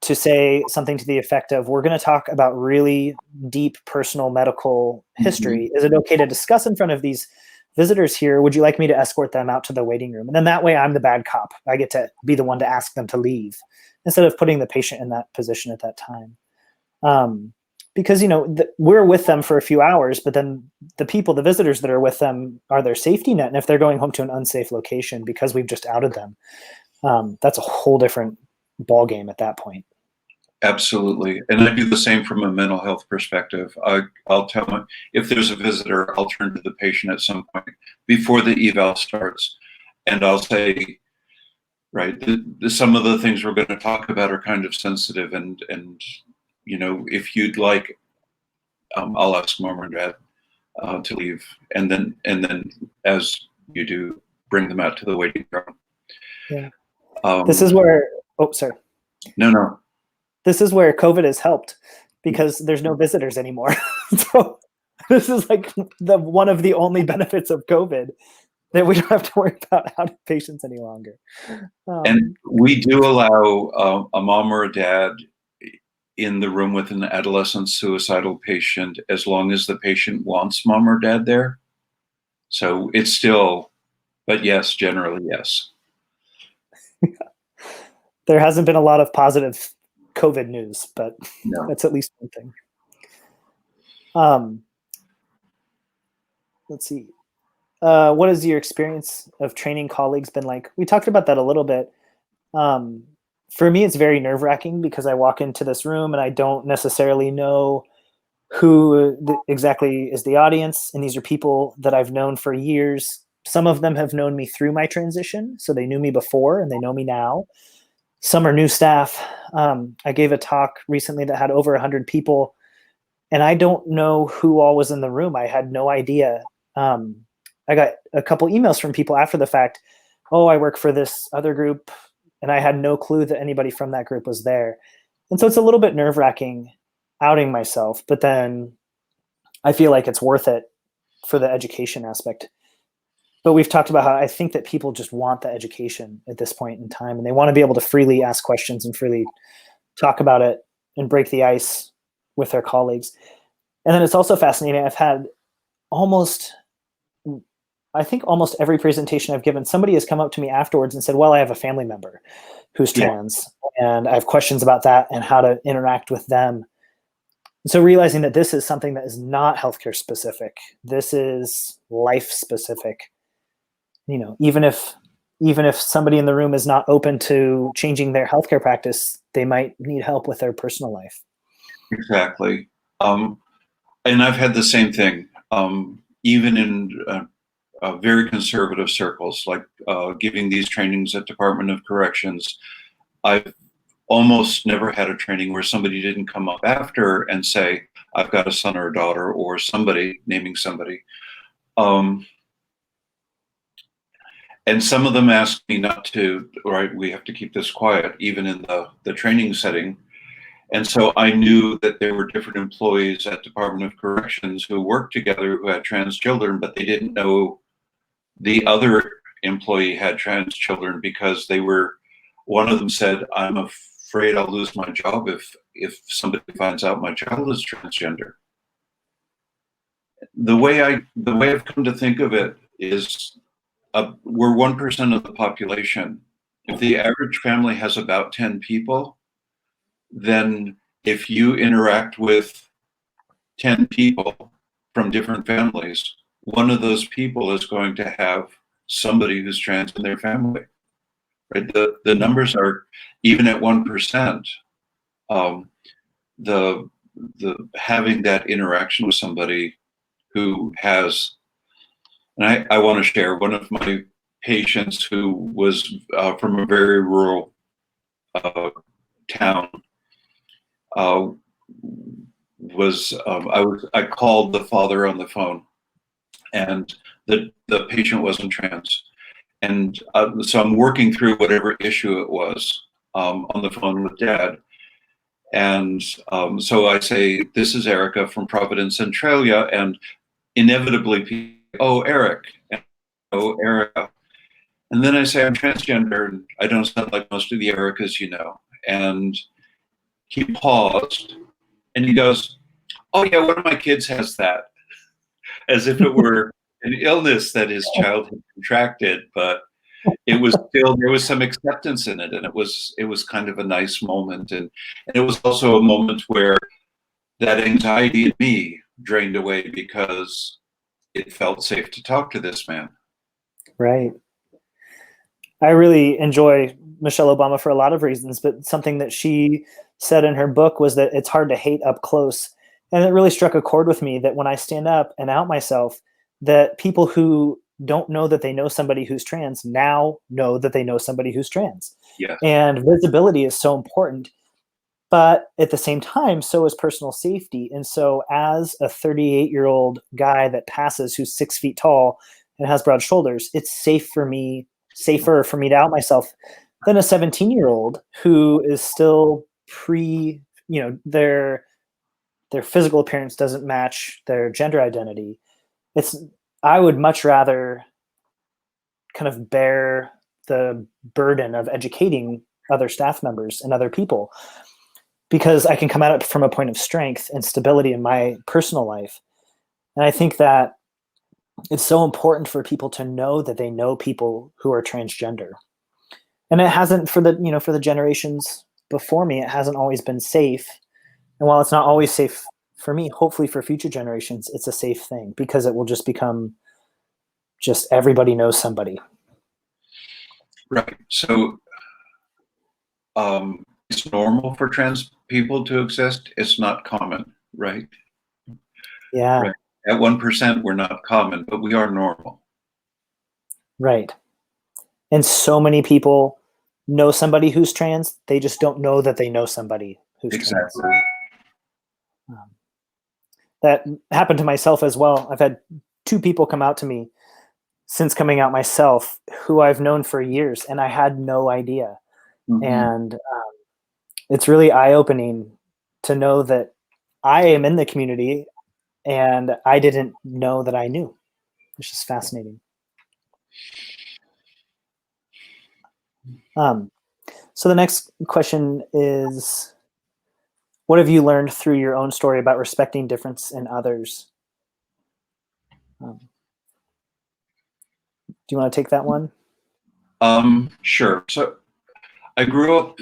[SPEAKER 2] to say something to the effect of, we're going to talk about really deep personal medical history. Is it okay to discuss in front of these visitors here? Would you like me to escort them out to the waiting room? And then that way I'm the bad cop. I get to be the one to ask them to leave instead of putting the patient in that position at that time. Because, we're with them for a few hours, but then the visitors that are with them are their safety net. And if they're going home to an unsafe location because we've just outed them, that's a whole different ballgame at that point.
[SPEAKER 3] Absolutely. And I do the same from a mental health perspective. I'll tell them, if there's a visitor, I'll turn to the patient at some point before the eval starts. And I'll say, right, some of the things we're going to talk about are kind of sensitive, and if you'd like, I'll ask mom or dad to leave, and then as you do, bring them out to the waiting room.
[SPEAKER 2] Yeah. This is where, sorry.
[SPEAKER 3] No.
[SPEAKER 2] This is where COVID has helped, because there's no visitors anymore. So this is like one of the only benefits of COVID, that we don't have to worry about outing patients any longer.
[SPEAKER 3] And we do allow a mom or a dad in the room with an adolescent suicidal patient, as long as the patient wants mom or dad there. So it's still, but yes, generally, yes.
[SPEAKER 2] There hasn't been a lot of positive COVID news, but
[SPEAKER 3] no.
[SPEAKER 2] That's at least one thing. Let's see. What has your experience of training colleagues been like? We talked about that a little bit. For me, it's very nerve-wracking, because I walk into this room and I don't necessarily know who exactly is the audience. And these are people that I've known for years. Some of them have known me through my transition, so they knew me before and they know me now. Some are new staff. I gave a talk recently that had over 100 people, and I don't know who all was in the room. I had no idea. I got a couple emails from people after the fact. Oh, I work for this other group, and I had no clue that anybody from that group was there. And so it's a little bit nerve-wracking outing myself, but then I feel like it's worth it for the education aspect. but we've talked about how I think that people just want the education at this point in time, and they want to be able to freely ask questions and freely talk about it and break the ice with their colleagues. And then it's also fascinating. I've had almost every presentation I've given, somebody has come up to me afterwards and said, well, I have a family member who's trans, and I have questions about that and how to interact with them. So realizing that this is something that is not healthcare specific, this is life specific. Even if somebody in the room is not open to changing their healthcare practice, they might need help with their personal life.
[SPEAKER 3] Exactly. And I've had the same thing, even in very conservative circles, like giving these trainings at Department of Corrections. I've almost never had a training where somebody didn't come up after and say, I've got a son or a daughter, or somebody, naming somebody. And some of them asked me not to, right, we have to keep this quiet, even in the training setting. And so I knew that there were different employees at Department of Corrections who worked together who had trans children, but they didn't know the other employee had trans children because one of them said, I'm afraid I'll lose my job if somebody finds out my child is transgender. The way I've come to think of it is we're 1% of the population. If the average family has about 10 people, then if you interact with 10 people from different families, one of those people is going to have somebody who's trans in their family. Right? The numbers are, even at 1%, the having that interaction with somebody who has, and I want to share one of my patients who was from a very rural town. I called the father on the phone, and the patient wasn't trans, and so I'm working through whatever issue it was on the phone with dad, and so I say, this is Erika from Providence, Centralia, and inevitably people, oh, Eric, and oh, Erika. And then I say, I'm transgender, and I don't sound like most of the Erikas you know. And he paused, and he goes, oh yeah, one of my kids has that. As if it were an illness that his child had contracted, but it was still, there was some acceptance in it. And it was kind of a nice moment. And it was also a moment where that anxiety in me drained away because it felt safe to talk to this man.
[SPEAKER 2] Right. I really enjoy Michelle Obama for a lot of reasons, but something that she said in her book was that it's hard to hate up close. And it really struck a chord with me that when I stand up and out myself, that people who don't know that they know somebody who's trans now know that they know somebody who's trans.
[SPEAKER 3] Yes.
[SPEAKER 2] And visibility is so important. But at the same time, so is personal safety. And so as a 38-year-old guy that passes who's 6 feet tall and has broad shoulders, it's safer for me to out myself than a 17-year-old who is still their physical appearance doesn't match their gender identity. I would much rather kind of bear the burden of educating other staff members and other people, because I can come at it from a point of strength and stability in my personal life. And I think that it's so important for people to know that they know people who are transgender. And it hasn't, for the generations before me, it hasn't always been safe. And while it's not always safe for me, hopefully for future generations, it's a safe thing, because it will just become just everybody knows somebody.
[SPEAKER 3] Right. So it's normal for trans people to exist. It's not common, right?
[SPEAKER 2] Yeah.
[SPEAKER 3] Right. At 1%, we're not common, but we are normal.
[SPEAKER 2] Right. And so many people know somebody who's trans. They just don't know that they know somebody who's trans. That happened to myself as well. I've had 2 people come out to me since coming out myself who I've known for years, and I had no idea. Mm-hmm. And it's really eye-opening to know that I am in the community and I didn't know that I knew. It's just fascinating. So the next question is, what have you learned through your own story about respecting difference in others? Do you want to take that one?
[SPEAKER 3] Sure. So I grew up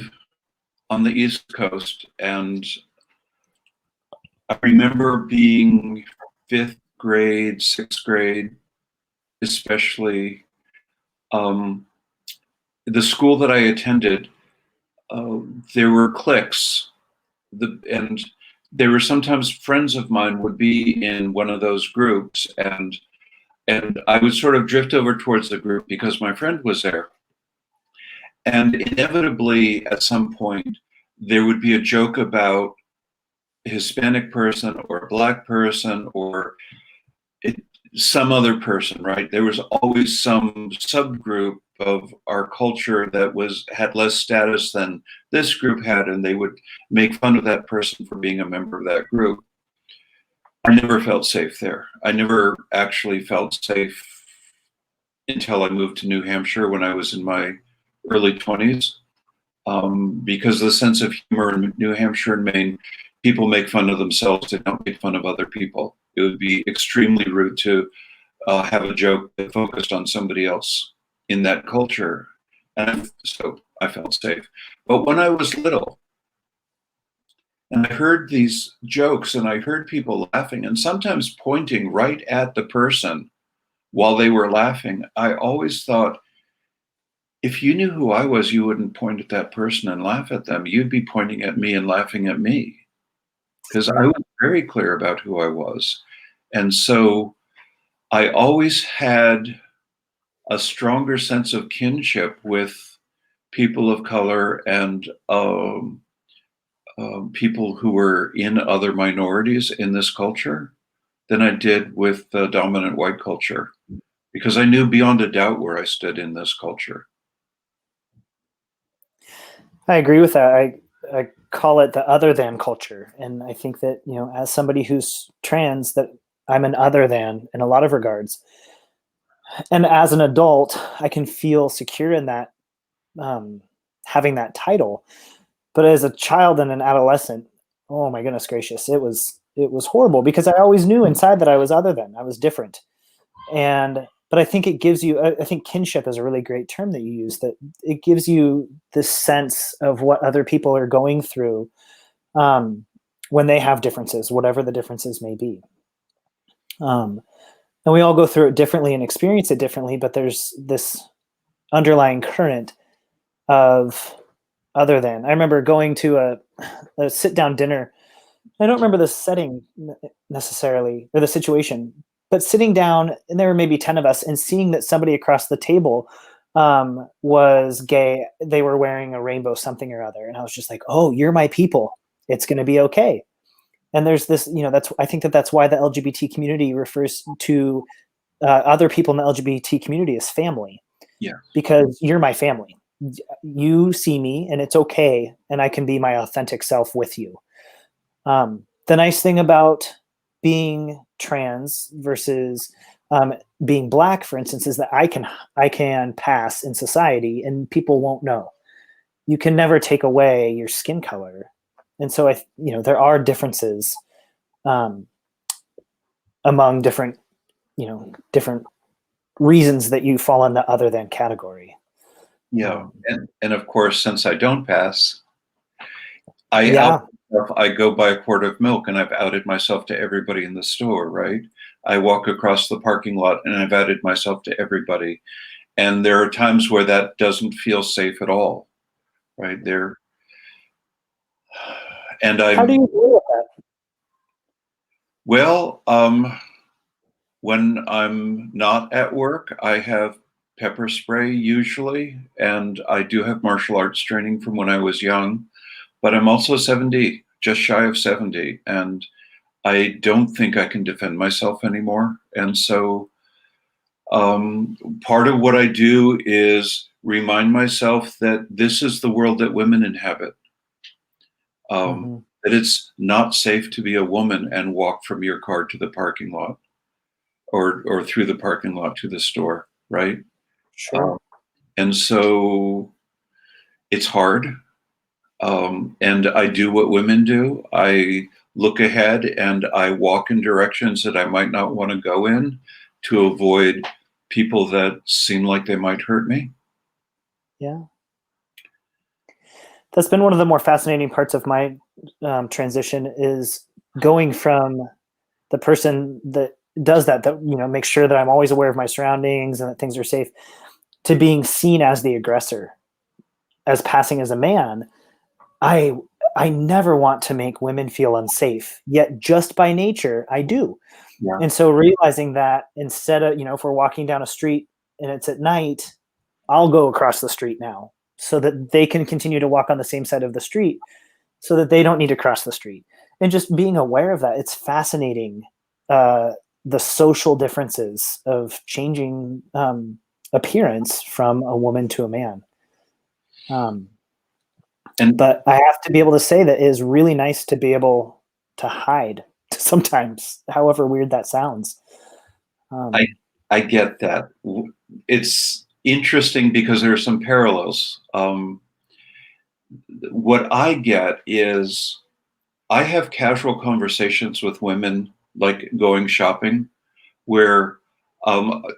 [SPEAKER 3] on the East Coast, and I remember being 5th grade, 6th grade, especially. The school that I attended, there were cliques, and there were sometimes friends of mine would be in one of those groups, and I would sort of drift over towards the group because my friend was there. And inevitably, at some point, there would be a joke about a Hispanic person or a Black person or some other person, right? There was always some subgroup of our culture that had less status than this group had, and they would make fun of that person for being a member of that group. I never felt safe there. I never actually felt safe until I moved to New Hampshire when I was in my early 20s, because the sense of humor in New Hampshire and Maine, people make fun of themselves, they don't make fun of other people. It would be extremely rude to have a joke that focused on somebody else in that culture. And so I felt safe. But when I was little, and I heard these jokes and I heard people laughing and sometimes pointing right at the person while they were laughing, I always thought, if you knew who I was, you wouldn't point at that person and laugh at them. You'd be pointing at me and laughing at me. Because I was very clear about who I was. And so I always had a stronger sense of kinship with people of color and people who were in other minorities in this culture than I did with the dominant white culture, because I knew beyond a doubt where I stood in this culture.
[SPEAKER 2] I agree with that. I call it the other than culture. And I think that, you know, as somebody who's trans, that I'm an other than in a lot of regards. And as an adult, I can feel secure in that, having that title. But as a child and an adolescent, oh my goodness gracious, it was horrible, because I always knew inside that I was other than, I was different. But I think it gives you, I think kinship is a really great term that you use, that it gives you this sense of what other people are going through when they have differences, whatever the differences may be. And we all go through it differently and experience it differently, but there's this underlying current of other than. I remember going to a sit-down dinner. I don't remember the setting necessarily, or the situation, but sitting down, and there were maybe 10 of us, and seeing that somebody across the table was gay. They were wearing a rainbow something or other. And I was just like, oh, you're my people. It's going to be okay. And there's this, you know, I think that's why the LGBT community refers to other people in the LGBT community as family.
[SPEAKER 3] Yeah.
[SPEAKER 2] Because you're my family. You see me and it's okay. And I can be my authentic self with you. The nice thing about being trans versus being Black, for instance, is that I can pass in society and people won't know. You can never take away your skin color. And so there are differences among different reasons that you fall in the other than category.
[SPEAKER 3] Yeah. And of course, since I don't pass, I go buy a quart of milk and I've outed myself to everybody in the store, right? I walk across the parking lot and I've outed myself to everybody. And there are times where that doesn't feel safe at all, right?
[SPEAKER 2] How do you deal with that?
[SPEAKER 3] Well, when I'm not at work, I have pepper spray usually, and I do have martial arts training from when I was young, but I'm also 70, just shy of 70, and I don't think I can defend myself anymore. And so part of what I do is remind myself that this is the world that women inhabit. That it's not safe to be a woman and walk from your car to the parking lot or through the parking lot to the store, right?
[SPEAKER 2] Sure.
[SPEAKER 3] And so it's hard. And I do what women do. I look ahead and I walk in directions that I might not want to go in to avoid people that seem like they might hurt me.
[SPEAKER 2] Yeah. That's been one of the more fascinating parts of my transition, is going from the person that does that, makes sure that I'm always aware of my surroundings and that things are safe, to being seen as the aggressor, as passing as a man. I never want to make women feel unsafe, yet just by nature, I do.
[SPEAKER 3] Yeah.
[SPEAKER 2] And so realizing that, instead of, if we're walking down a street and it's at night, I'll go across the street now so that they can continue to walk on the same side of the street, so that they don't need to cross the street. And just being aware of that, it's fascinating, the social differences of changing appearance from a woman to a man. But I have to be able to say that it is really nice to be able to hide sometimes, however weird that sounds.
[SPEAKER 3] I get that. It's interesting because there are some parallels. What I get is I have casual conversations with women, like going shopping, where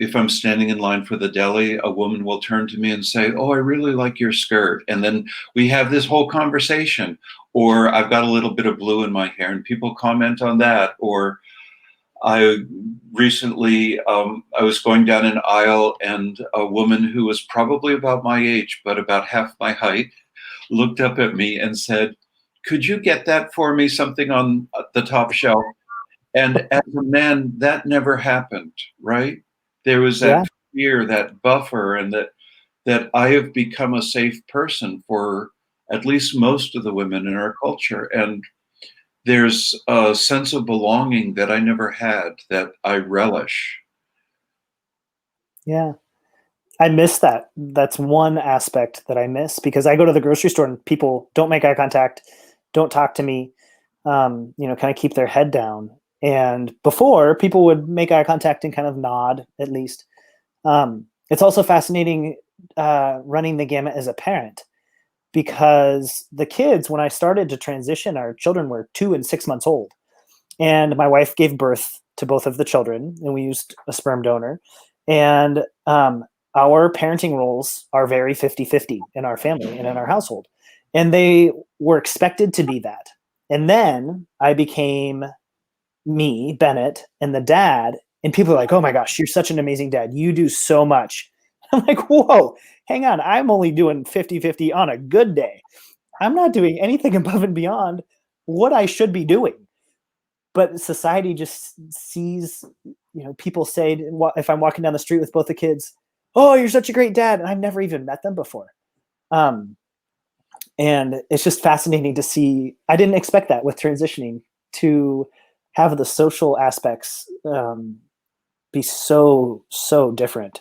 [SPEAKER 3] if I'm standing in line for the deli, a woman will turn to me and say, "Oh, I really like your skirt." And then we have this whole conversation. Or I've got a little bit of blue in my hair and people comment on that. Or I recently, I was going down an aisle and a woman who was probably about my age, but about half my height, looked up at me and said, "Could you get that for me, something on the top shelf?" And as a man, that never happened, right? There was that fear, that buffer, and that I have become a safe person for at least most of the women in our culture. And there's a sense of belonging that I never had that I relish.
[SPEAKER 2] Yeah. I miss that. That's one aspect that I miss, because I go to the grocery store and people don't make eye contact, don't talk to me, kind of keep their head down. And before, people would make eye contact and kind of nod, at least. It's also fascinating running the gamut as a parent, because the kids, when I started to transition, our children were 2 and 6 months old. And my wife gave birth to both of the children, and we used a sperm donor. And our parenting roles are very 50-50 in our family and in our household. And they were expected to be that. And then I became me, Bennett, and the dad. And people are like, "Oh my gosh, you're such an amazing dad. You do so much." I'm like, whoa, hang on. I'm only doing 50-50 on a good day. I'm not doing anything above and beyond what I should be doing. But society just sees, people say, if I'm walking down the street with both the kids, "Oh, you're such a great dad." And I've never even met them before. And it's just fascinating to see. I didn't expect that with transitioning, to have the social aspects be so different.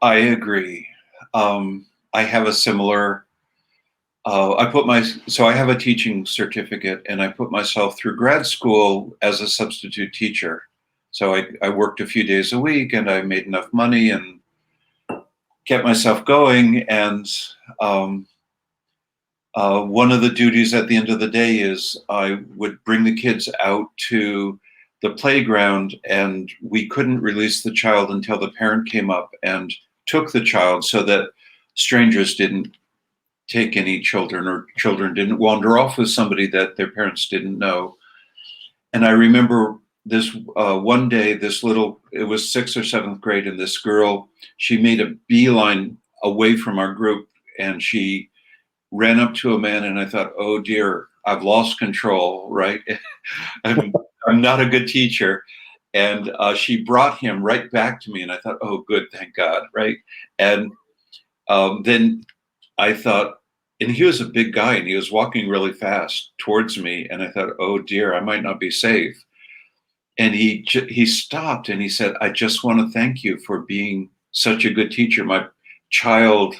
[SPEAKER 3] I agree. I have a similar. I have a teaching certificate, and I put myself through grad school as a substitute teacher. So I worked a few days a week, and I made enough money and kept myself going. And one of the duties at the end of the day is I would bring the kids out to the playground, and we couldn't release the child until the parent came up and took the child, so that strangers didn't take any children, or children didn't wander off with somebody that their parents didn't know. And I remember this one day, it was 6th or 7th grade, and this girl, she made a beeline away from our group, and she ran up to a man, and I thought, "Oh dear, I've lost control," right? I'm not a good teacher. And she brought him right back to me, and I thought, "Oh good, thank God," right? And then I thought, and he was a big guy, and he was walking really fast towards me, and I thought, "Oh dear, I might not be safe." And he stopped, and he said, "I just want to thank you for being such a good teacher. My child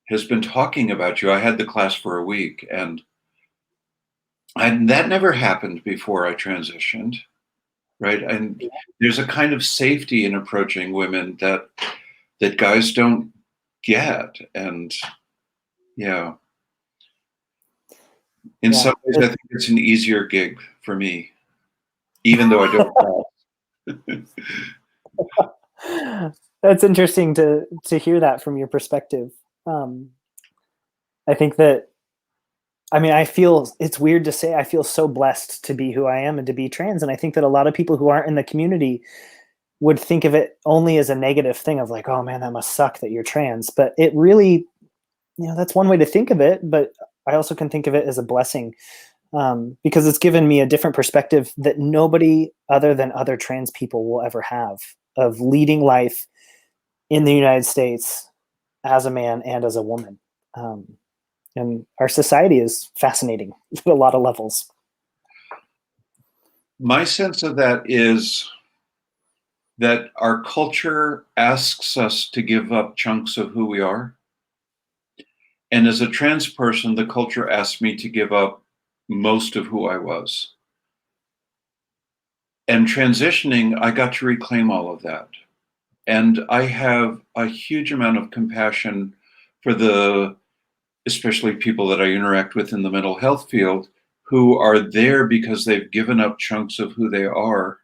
[SPEAKER 3] has been talking about you. I had the class for a week," and that never happened before I transitioned. right? And there's a kind of safety in approaching women that guys don't get. And yeah, in some ways, I think it's an easier gig for me, even though I don't.
[SPEAKER 2] That's interesting to hear that from your perspective. I think that, I mean, I feel, it's weird to say, I feel so blessed to be who I am and to be trans. And I think that a lot of people who aren't in the community would think of it only as a negative thing of like, oh man, that must suck that you're trans. But it really, you know, that's one way to think of it. But I also can think of it as a blessing, because it's given me a different perspective that nobody other than other trans people will ever have, of leading life in the United States as a man and as a woman. And our society is fascinating at a lot of levels.
[SPEAKER 3] My sense of that is that our culture asks us to give up chunks of who we are. And as a trans person, the culture asked me to give up most of who I was. And transitioning, I got to reclaim all of that. And I have a huge amount of compassion for especially people that I interact with in the mental health field, who are there because they've given up chunks of who they are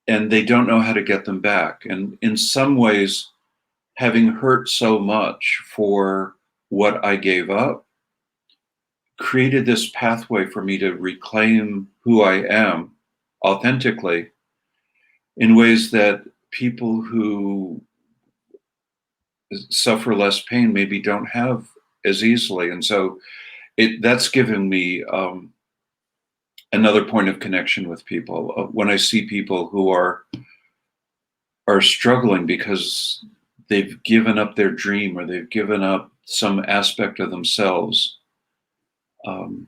[SPEAKER 3] and they don't know how to get them back. And in some ways, having hurt so much for what I gave up created this pathway for me to reclaim who I am authentically in ways that people who suffer less pain maybe don't have as easily. And so that's given me another point of connection with people. When I see people who are struggling because they've given up their dream or they've given up some aspect of themselves. And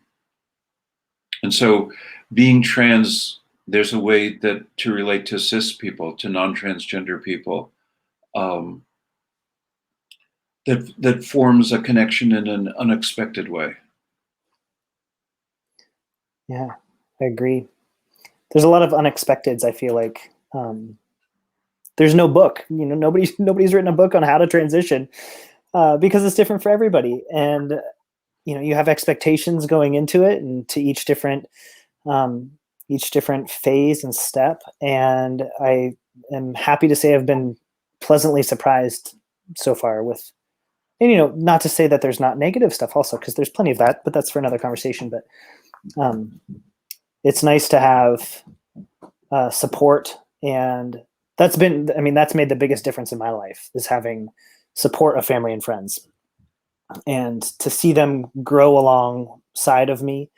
[SPEAKER 3] so being trans, there's a way to relate to cis people, to non-transgender people, that forms a connection in an unexpected way.
[SPEAKER 2] Yeah, I agree. There's a lot of unexpecteds, I feel like. There's no book, you know, nobody's written a book on how to transition, because it's different for everybody. And, you know, you have expectations going into it and to each different phase and step. And I am happy to say I've been pleasantly surprised so far with, and, you know, not to say that there's not negative stuff also, because there's plenty of that, but that's for another conversation. But it's nice to have support, and that's made the biggest difference in my life, is having support of family and friends, and to see them grow alongside of me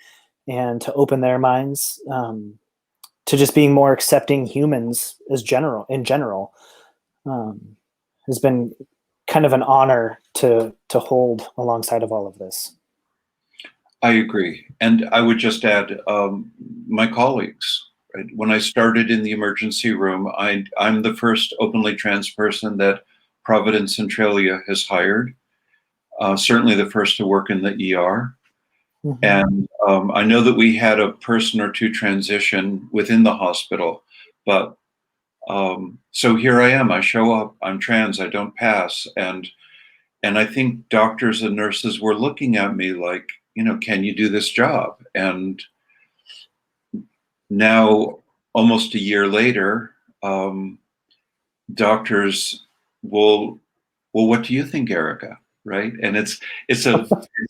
[SPEAKER 2] and to open their minds to just being more accepting humans in general has been kind of an honor to hold alongside of all of this.
[SPEAKER 3] I agree. And I would just add my colleagues. Right? When I started in the emergency room, I'm the first openly trans person that Providence Centralia has hired. Certainly the first to work in the ER. Mm-hmm. And I know that we had a person or two transition within the hospital, but so here I am, I show up, I'm trans, I don't pass. And I think doctors and nurses were looking at me like, you know, can you do this job? And now, almost a year later, doctors will, well, what do you think, Erika? Right? And it's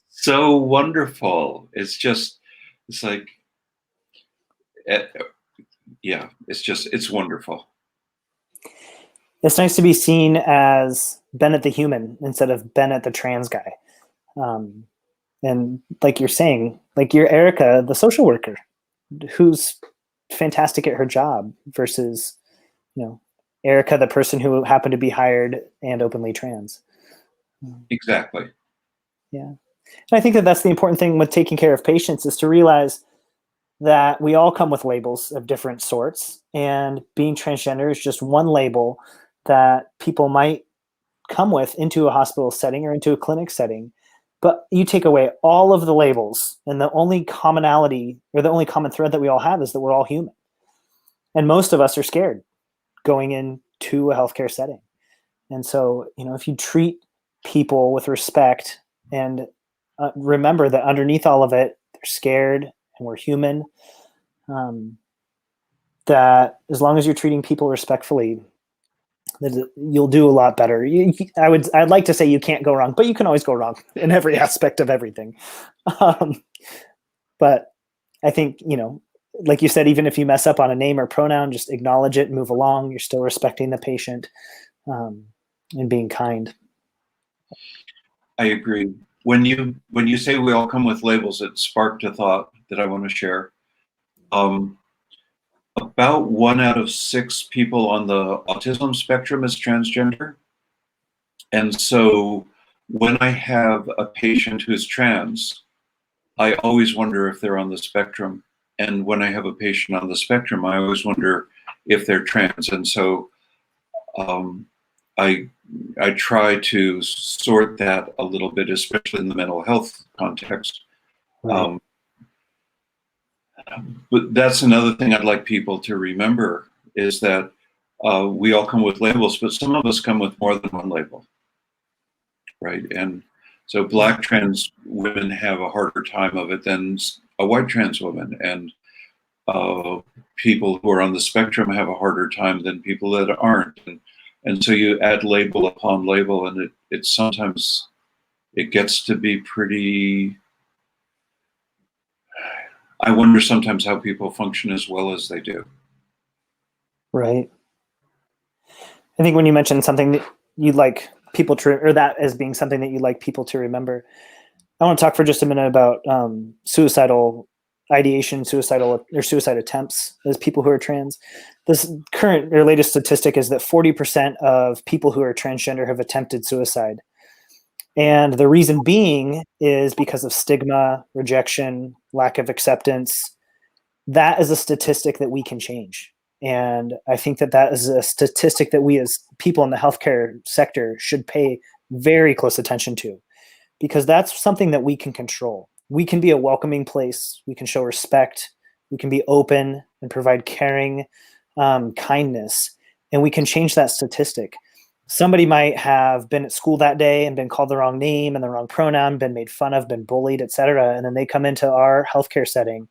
[SPEAKER 3] so wonderful. It's like, yeah, it's wonderful.
[SPEAKER 2] It's nice to be seen as Bennett the human instead of Bennett the trans guy. And like you're saying, like you're Erika, the social worker, who's fantastic at her job, versus, you know, Erika, the person who happened to be hired and openly trans.
[SPEAKER 3] Exactly.
[SPEAKER 2] Yeah. And I think that that's the important thing with taking care of patients, is to realize that we all come with labels of different sorts, and being transgender is just one label that people might come with into a hospital setting or into a clinic setting. But you take away all of the labels, and the only commonality or the only common thread that we all have is that we're all human. And most of us are scared going into a healthcare setting. And so, if you treat people with respect and remember that underneath all of it, they're scared and we're human, that as long as you're treating people respectfully, that you'll do a lot better. I'd like to say you can't go wrong, but you can always go wrong in every aspect of everything. But I think, like you said, even if you mess up on a name or pronoun, just acknowledge it and move along. You're still respecting the patient and being kind.
[SPEAKER 3] I agree. When you say we all come with labels, it sparked a thought that I want to share. About 1 out of 6 people on the autism spectrum is transgender. And so when I have a patient who's trans, I always wonder if they're on the spectrum. And when I have a patient on the spectrum, I always wonder if they're trans. And so I try to sort that a little bit, especially in the mental health context.
[SPEAKER 2] Right.
[SPEAKER 3] But that's another thing I'd like people to remember is that we all come with labels, but some of us come with more than one label, right? And so Black trans women have a harder time of it than a white trans woman, and people who are on the spectrum have a harder time than people that aren't. And so you add label upon label, and it sometimes it gets to be pretty. I wonder sometimes how people function as well as they do.
[SPEAKER 2] Right. I think when you mentioned something that you'd like people to, or that as being something that you'd like people to remember, I want to talk for just a minute about suicidal ideation, suicide attempts as people who are trans. This current or latest statistic is that 40% of people who are transgender have attempted suicide. And the reason being is because of stigma, rejection, lack of acceptance. That is a statistic that we can change. And I think that is a statistic that we as people in the healthcare sector should pay very close attention to, because that's something that we can control. We can be a welcoming place. We can show respect. We can be open and provide caring, kindness, and we can change that statistic. Somebody might have been at school that day and been called the wrong name and the wrong pronoun, been made fun of, been bullied, etc. And then they come into our healthcare setting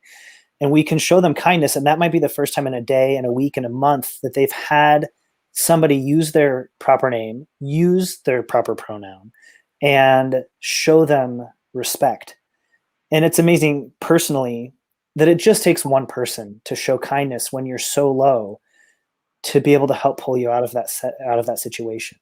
[SPEAKER 2] and we can show them kindness. And that might be the first time in a day, in a week, in a month that they've had somebody use their proper name, use their proper pronoun, and show them respect. And it's amazing personally that it just takes one person to show kindness when you're so low to be able to help pull you out of that situation.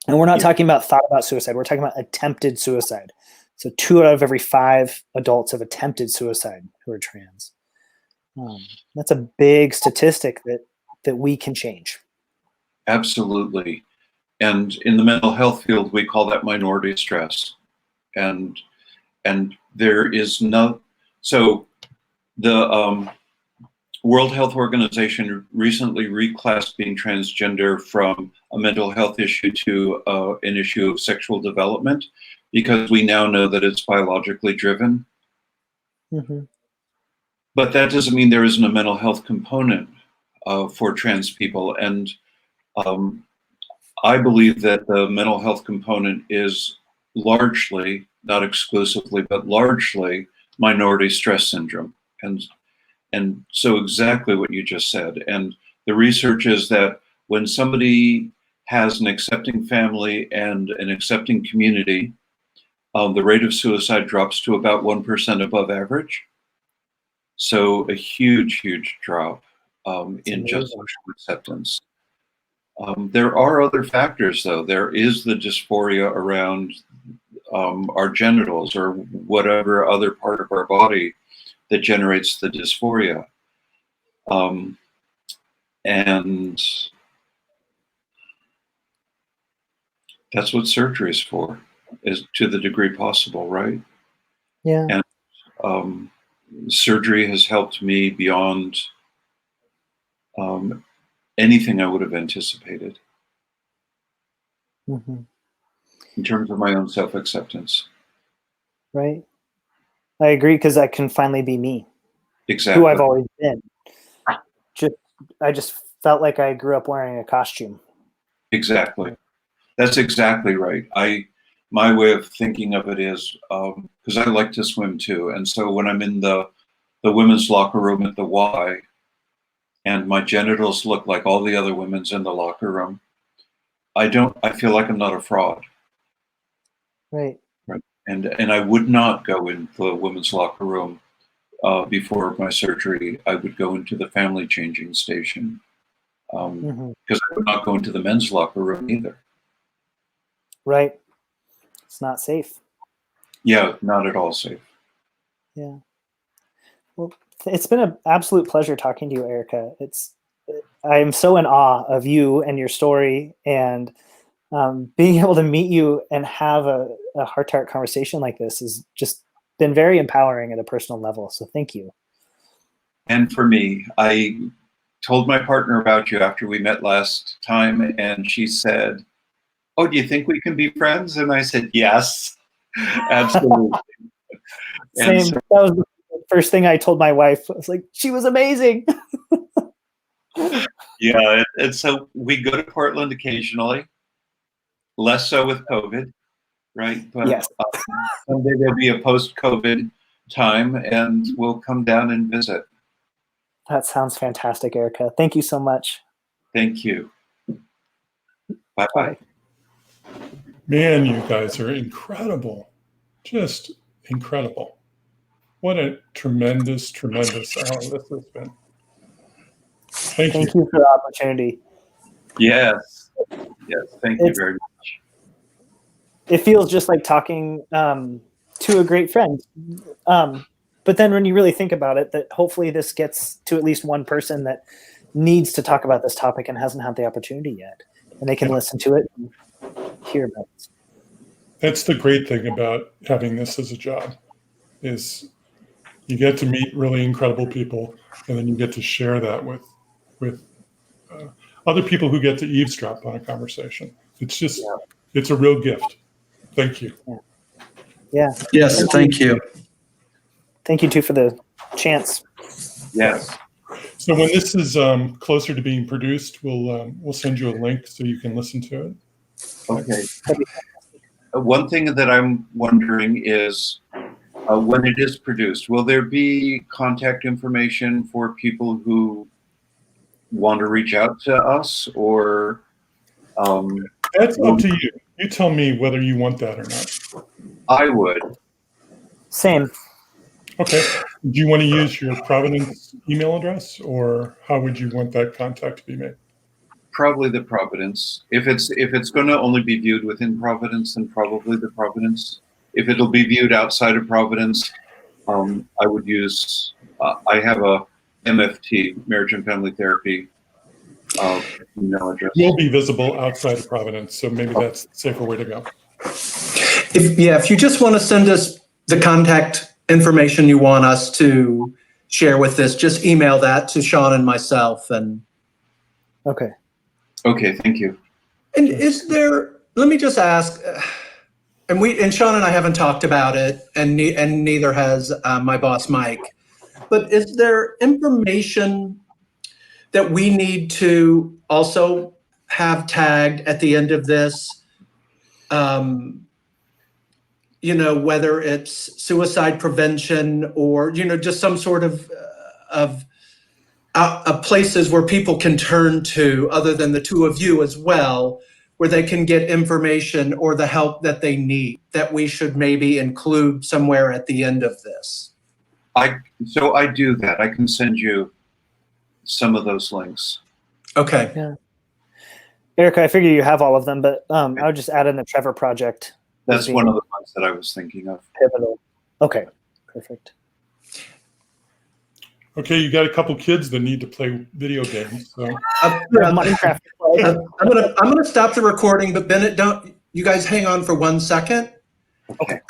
[SPEAKER 2] And we're not talking about thought about suicide. We're talking about attempted suicide. So 2 out of every 5 adults have attempted suicide who are trans. That's a big statistic that we can change.
[SPEAKER 3] Absolutely. And in the mental health field, we call that minority stress. And there is no, so the World Health Organization recently reclassed being transgender from a mental health issue to an issue of sexual development, because we now know that it's biologically driven.
[SPEAKER 2] Mm-hmm.
[SPEAKER 3] But that doesn't mean there isn't a mental health component for trans people. And I believe that the mental health component is largely, not exclusively, but largely minority stress syndrome. And so exactly what you just said. And the research is that when somebody has an accepting family and an accepting community, the rate of suicide drops to about 1% above average. So a huge, huge drop in just social acceptance. There are other factors, though. There is the dysphoria around our genitals or whatever other part of our body that generates the dysphoria. And that's what surgery is for, is to the degree possible, right?
[SPEAKER 2] Yeah.
[SPEAKER 3] And surgery has helped me beyond anything I would have anticipated.
[SPEAKER 2] Mm-hmm.
[SPEAKER 3] In terms of my own self-acceptance.
[SPEAKER 2] Right. I agree, because I can finally be me.
[SPEAKER 3] Exactly.
[SPEAKER 2] Who I've always been. felt like I grew up wearing a costume.
[SPEAKER 3] Exactly. That's exactly right. My way of thinking of it is, because I like to swim too, and so when I'm in the women's locker room at the Y, and my genitals look like all the other women's in the locker room, I feel like I'm not a fraud.
[SPEAKER 2] Right.
[SPEAKER 3] Right. And I would not go in the women's locker room before my surgery. I would go into the family changing station because I would not go into the men's locker room either.
[SPEAKER 2] Right. It's not safe.
[SPEAKER 3] Yeah, not at all safe.
[SPEAKER 2] Yeah. Well, it's been an absolute pleasure talking to you, Erika. I'm so in awe of you and your story, and being able to meet you and have a heart-to-heart conversation like this has just been very empowering at a personal level. So thank you.
[SPEAKER 3] And for me, I told my partner about you after we met last time, and she said, "Oh, do you think we can be friends?" And I said, "Yes, absolutely."
[SPEAKER 2] Same.
[SPEAKER 3] So,
[SPEAKER 2] that was the first thing I told my wife. I was like, she was amazing.
[SPEAKER 3] yeah, and so we go to Portland occasionally, less so with COVID, right? But
[SPEAKER 2] Yes.
[SPEAKER 3] someday there'll be a post-COVID time, and we'll come down and visit.
[SPEAKER 2] That sounds fantastic, Erika. Thank you so much.
[SPEAKER 3] Thank you. Bye-bye.
[SPEAKER 1] Man, you guys are incredible. Just incredible. What a tremendous, tremendous hour this has been. Thank you.
[SPEAKER 2] Thank you for the opportunity.
[SPEAKER 3] Yes. Yes. Thank you very much.
[SPEAKER 2] It feels just like talking to a great friend. But then when you really think about it, that hopefully this gets to at least one person that needs to talk about this topic and hasn't had the opportunity yet. And they can listen to it and hear about it.
[SPEAKER 1] That's the great thing about having this as a job, is you get to meet really incredible people, and then you get to share that with other people who get to eavesdrop on a conversation. It's just, it's a real gift. Thank you.
[SPEAKER 2] Yeah.
[SPEAKER 4] Yes, thank you.
[SPEAKER 2] Thank you too for the chance.
[SPEAKER 3] Yes.
[SPEAKER 1] So when this is closer to being produced, we'll send you a link so you can listen to it.
[SPEAKER 3] Okay. One thing that I'm wondering is, when it is produced, will there be contact information for people who want to reach out to us, or?
[SPEAKER 1] That's up to you. You tell me whether you want that or not.
[SPEAKER 3] I would.
[SPEAKER 2] Same.
[SPEAKER 1] Okay. Do you want to use your Providence email address, or how would you want that contact to be made?
[SPEAKER 3] Probably the Providence. If it's going to only be viewed within Providence, then probably the Providence. If it'll be viewed outside of Providence, I would use. I have a MFT, Marriage and Family Therapy, email address.
[SPEAKER 1] Will be visible outside of Providence, so maybe that's the safer way to go.
[SPEAKER 4] If you just want to send us the contact information you want us to share with this, just email that to Sean and myself. And
[SPEAKER 2] Okay.
[SPEAKER 3] Okay, thank you.
[SPEAKER 4] And is there? Let me just ask. And Sean and I haven't talked about it, and neither has my boss Mike. But is there information that we need to also have tagged at the end of this? Whether it's suicide prevention or just some sort of places where people can turn to, other than the two of you as well, where they can get information or the help that they need, that we should maybe include somewhere at the end of this?
[SPEAKER 3] So I do that. I can send you some of those links.
[SPEAKER 4] Okay.
[SPEAKER 2] Yeah. Erika, I figure you have all of them, but I would just add in the Trevor Project.
[SPEAKER 3] That's one of the ones that I was thinking of.
[SPEAKER 2] Pivotal. Okay, perfect.
[SPEAKER 1] Okay, you got a couple kids that need to play video games. So
[SPEAKER 2] Minecraft.
[SPEAKER 4] I'm gonna stop the recording, but Bennett, you guys hang on for 1 second.
[SPEAKER 3] Okay.